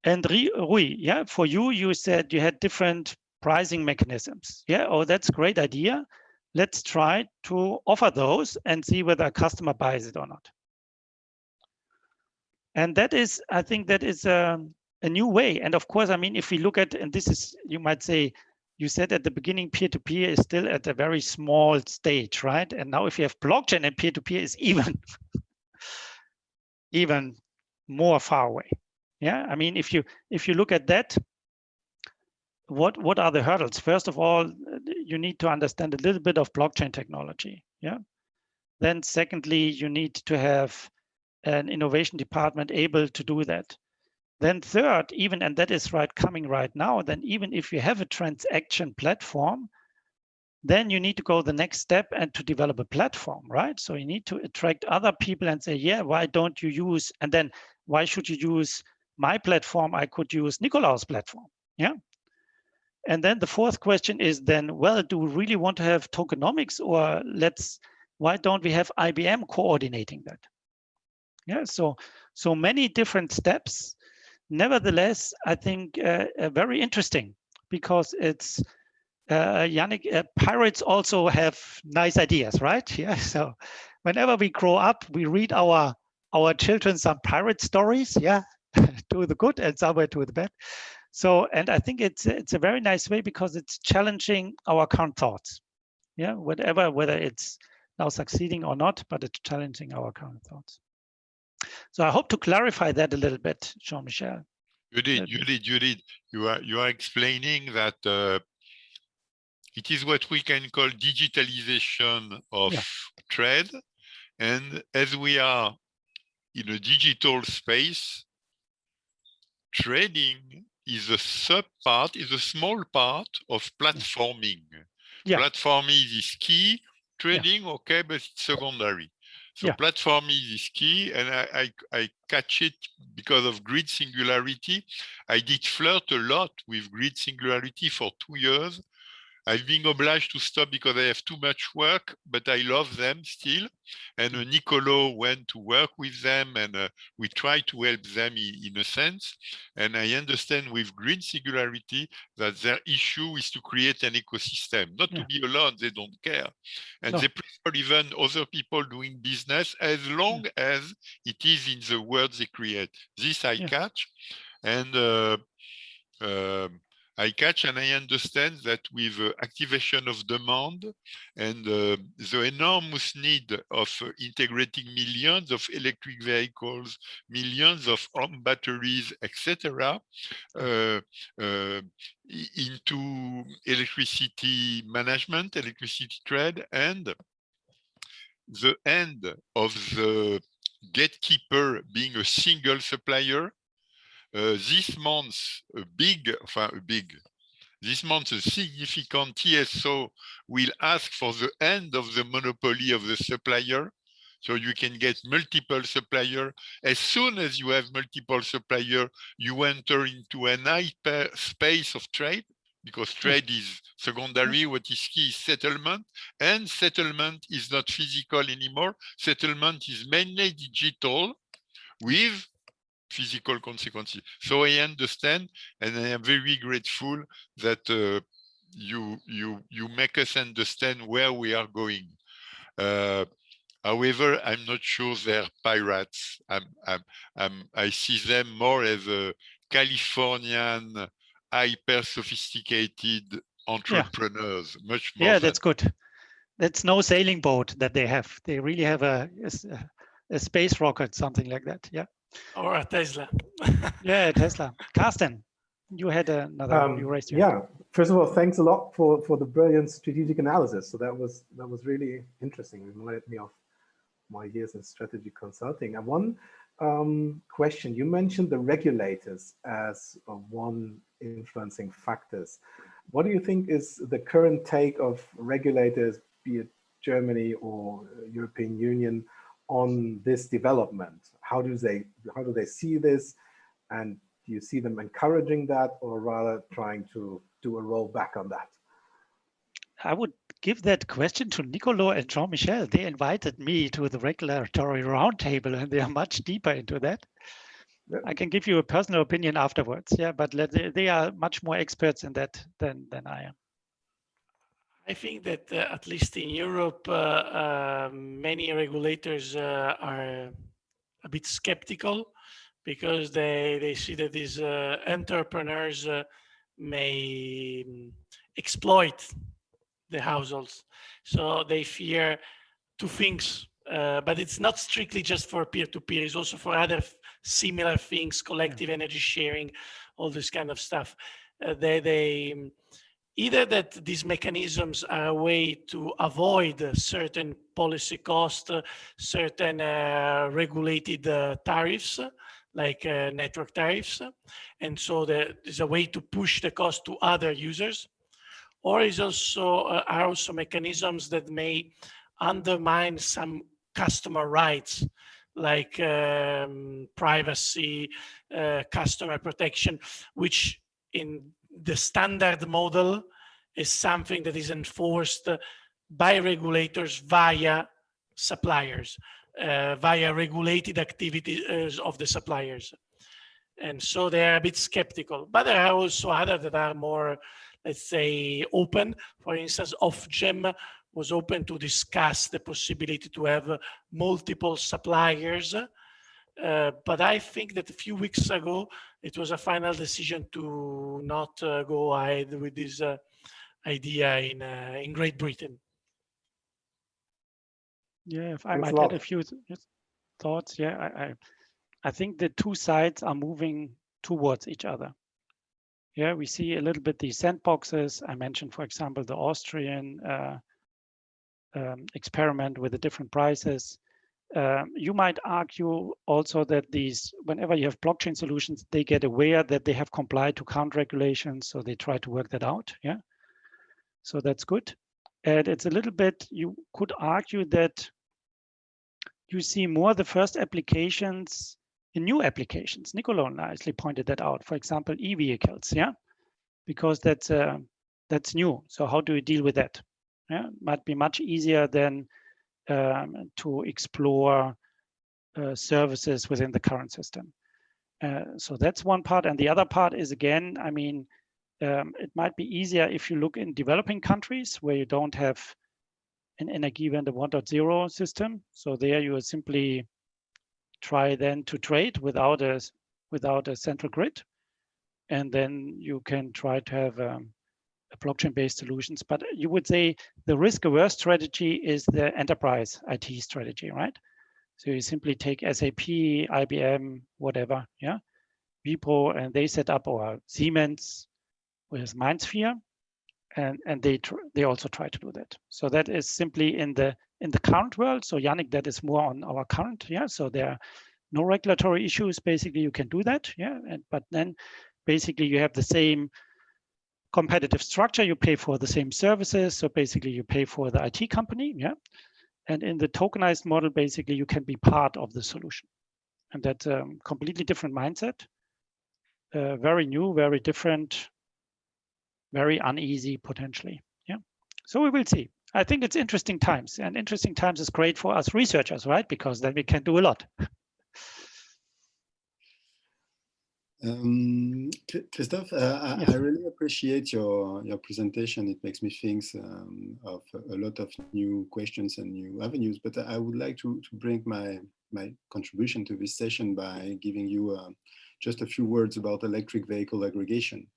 And Rui, yeah, for you said you had different pricing mechanisms. Yeah, oh, that's a great idea. Let's try to offer those and see whether a customer buys it or not. And that is, I think that is a new way. And of course, I mean, if we look at, and this is, you might say, you said at the beginning, peer-to-peer is still at a very small stage, right? And now if you have blockchain and peer-to-peer is even more far away. Yeah, I mean, if you look at that, what are the hurdles? First of all, you need to understand a little bit of blockchain technology. Yeah. Then secondly, you need to have an innovation department able to do that. Then third, even, and that is coming right now, then even if you have a transaction platform, then you need to go the next step and to develop a platform, right? So you need to attract other people and say, yeah, why don't you use, and then why should you use my platform? I could use Nicolò's platform, yeah? And then the fourth question is then, well, do we really want to have tokenomics, or why don't we have IBM coordinating that? Yeah, so many different steps. Nevertheless, I think very interesting, because it's, Yannick, pirates also have nice ideas, right? Yeah, so whenever we grow up, we read our children some pirate stories, yeah, to the good and somewhere to the bad. So, and I think it's a very nice way, because it's challenging our current thoughts. Yeah, whether it's now succeeding or not, but it's challenging our current thoughts. So I hope to clarify that a little bit, Jean-Michel. You did. You are explaining that it is what we can call digitalization of trade, and as we are in a digital space, trading is a sub-part, is a small part of platforming. Yeah. Platforming is key, trading, okay, but it's secondary. So platforming is key, and I catch it because of grid singularity. I did flirt a lot with grid singularity for 2 years. I've been obliged to stop because I have too much work, but I love them still. And Nicolò went to work with them, and we try to help them in a sense. And I understand with grid singularity that their issue is to create an ecosystem, not to be alone, they don't care. And they prefer even other people doing business as long as it is in the world they create. This I catch. And I catch, and I understand that with activation of demand and the enormous need of integrating millions of electric vehicles, millions of home batteries, etc., into electricity management, electricity trade, and the end of the gatekeeper being a single supplier. This month, this month, a significant TSO will ask for the end of the monopoly of the supplier. So you can get multiple suppliers. As soon as you have multiple suppliers, you enter into an hyper space of trade, because trade is secondary. What is key is settlement, and settlement is not physical anymore. Settlement is mainly digital with physical consequences. So I understand, and I am very grateful that you make us understand where we are going. However, I'm not sure they're pirates. I see them more as a Californian, hyper sophisticated entrepreneurs, much more. Yeah, that's good. That's no sailing boat that they have. They really have a space rocket, something like that. Yeah. Or a Tesla. Yeah, Tesla. Carsten, you had another. You raised your hand. First of all, thanks a lot for the brilliant strategic analysis. So that was really interesting. It reminded me of my years in strategy consulting. And one question, you mentioned the regulators as one influencing factors. What do you think is the current take of regulators, be it Germany or European Union, on this development? How do they see this, and do you see them encouraging that, or rather trying to do a rollback on that? I would give that question to Nicolò and Jean-Michel. They invited me to the regulatory roundtable, and they are much deeper into that. Yeah. I can give you a personal opinion afterwards. Yeah, but they are much more experts in that than I am. I think that at least in Europe, many regulators are a bit skeptical, because they see that these entrepreneurs may exploit the households. So they fear two things, but it's not strictly just for peer-to-peer, it's also for other similar things, collective energy sharing, all this kind of stuff. They either that these mechanisms are a way to avoid certain policy costs, certain regulated tariffs, like network tariffs. And so there's a way to push the cost to other users, or is also are also mechanisms that may undermine some customer rights, like privacy, customer protection, which in the standard model is something that is enforced by regulators via suppliers, via regulated activities of the suppliers. And so they are a bit skeptical, but there are also others that are more, let's say, open. For instance, Ofgem was open to discuss the possibility to have multiple suppliers. But I think that a few weeks ago, it was a final decision to not go ahead with this idea in Great Britain. Yeah, if I Thanks a might add lot. a few thoughts. Yeah, I think the two sides are moving towards each other. Yeah, we see a little bit these sandboxes. I mentioned, for example, the Austrian experiment with the different prices. You might argue also that these, whenever you have blockchain solutions, they get aware that they have complied to current regulations, so they try to work that out. Yeah, so that's good. And it's a little bit, you could argue that you see more the first applications in new applications. Nicolò nicely pointed that out. For example, e-vehicles, yeah, because that's new. So how do you deal with that? Yeah, might be much easier than to explore services within the current system. So that's one part, and the other part is, again, I mean, it might be easier if you look in developing countries where you don't have an Energiewende 1.0 system. So there you simply try then to trade without a central grid, and then you can try to have a blockchain-based solutions. But you would say the risk-averse strategy is the enterprise IT strategy, right? So you simply take SAP, IBM, whatever, yeah, Wipro, and they set up, or Siemens with MindSphere, and they also try to do that. So that is simply in the current world. So Yannick, that is more on our current, yeah. So there are no regulatory issues. Basically, you can do that, yeah. But then basically you have the same competitive structure. You pay for the same services. So basically you pay for the IT company, yeah. And in the tokenized model, basically you can be part of the solution. And that's a completely different mindset. Very new, very different, very uneasy potentially. Yeah. So we will see. I think it's interesting times, and interesting times is great for us researchers, right? Because then we can do a lot. Christoph, Yes. I really appreciate your presentation. It makes me think of a lot of new questions and new avenues, but I would like to bring my contribution to this session by giving you just a few words about electric vehicle aggregation,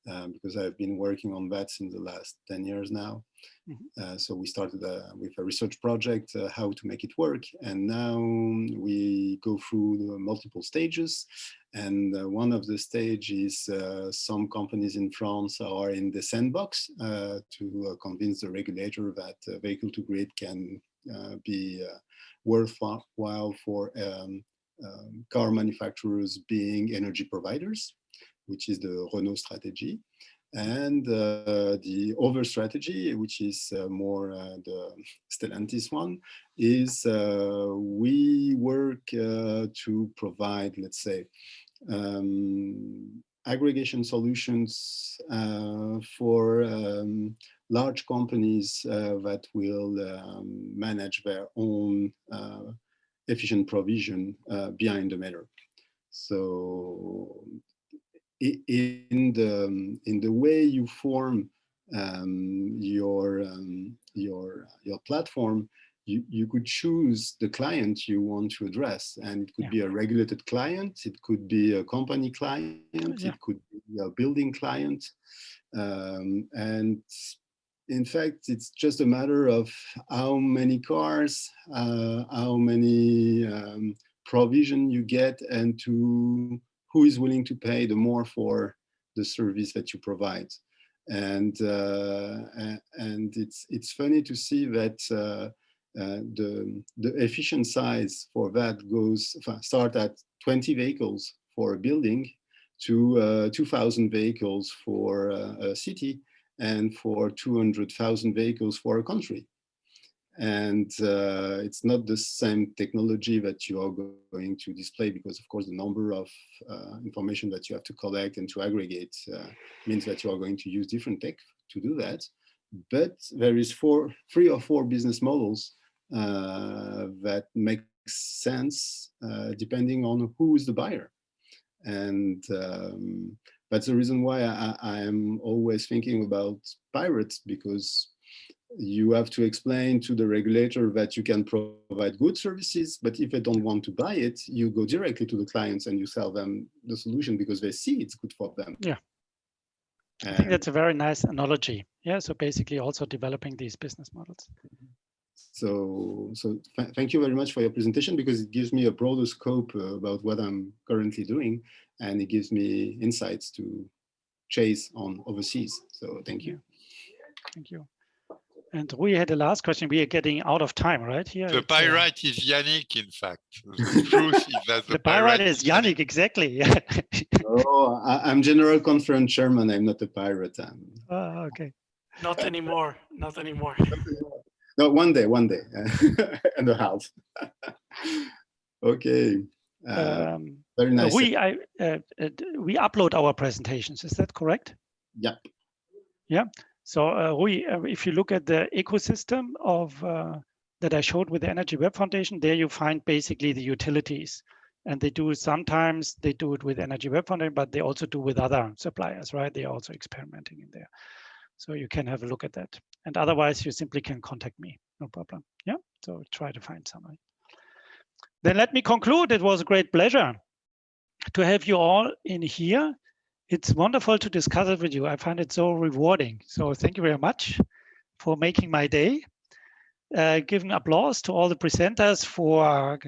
because I've been working on that since the last 10 years now. Mm-hmm. So we started with a research project, how to make it work. And now we go through the multiple stages. And one of the stages, some companies in France are in the sandbox to convince the regulator that vehicle to grid can be worthwhile for car manufacturers being energy providers, which is the Renault strategy. And the other strategy, which is more the Stellantis one, is we work to provide, let's say, aggregation solutions for large companies that will manage their own efficient provision behind the meter. So in the way you form your platform, you could choose the client you want to address, and it could be a regulated client, it could be a company client, it could be a building client, and in fact, it's just a matter of how many cars, how many provision you get, and to who is willing to pay the more for the service that you provide. And it's funny to see that the efficient size for that start at 20 vehicles for a building to 2,000 vehicles for a city. and for 200,000 vehicles for a country. And it's not the same technology that you are going to display, because of course the number of information that you have to collect and to aggregate means that you are going to use different tech to do that. But there is 3 or 4 business models that make sense depending on who is the buyer. And that's the reason why I am always thinking about pirates, because you have to explain to the regulator that you can provide good services, but if they don't want to buy it, you go directly to the clients and you sell them the solution because they see it's good for them. Yeah. I think that's a very nice analogy. Yeah, so basically also developing these business models. So thank you very much for your presentation, because it gives me a broader scope about what I'm currently doing, and it gives me insights to chase on overseas. So thank you. Thank you. And Rui had the last question. We are getting out of time, right? Here. The pirate is Yannick, in fact. The truth is that the pirate is Yannick, exactly. Oh, I'm General Conference Chairman. I'm not a pirate. Okay. Not anymore. Not anymore. No, one day and a half. Okay. Very nice. We upload our presentations. Is that correct? Yeah. Yeah. So Rui, if you look at the ecosystem of that I showed with the Energy Web Foundation, there you find basically the utilities, and sometimes they do it with Energy Web Foundation, but they also do with other suppliers, right? They're also experimenting in there. So you can have a look at that. And otherwise you simply can contact me, no problem. Yeah, so try to find somebody. Then let me conclude. It was a great pleasure to have you all in here. It's wonderful to discuss it with you. I find it so rewarding. So thank you very much for making my day. Giving applause to all the presenters for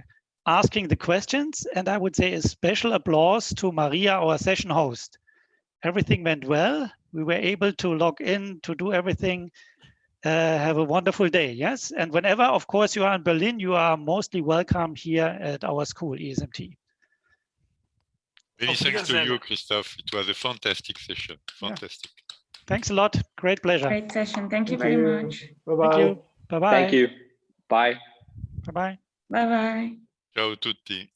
asking the questions. And I would say a special applause to Maria, our session host. Everything went well. We were able to log in to do everything. Have a wonderful day, yes? And whenever, of course, you are in Berlin, you are mostly welcome here at our school, ESMT. Many thanks to you, Christoph. It was a fantastic session. Fantastic. Yeah. Thanks a lot. Great pleasure. Great session. Thank you very much. Bye-bye. Thank you. Bye-bye. Thank you. Bye. Bye-bye. Bye-bye. Ciao tutti.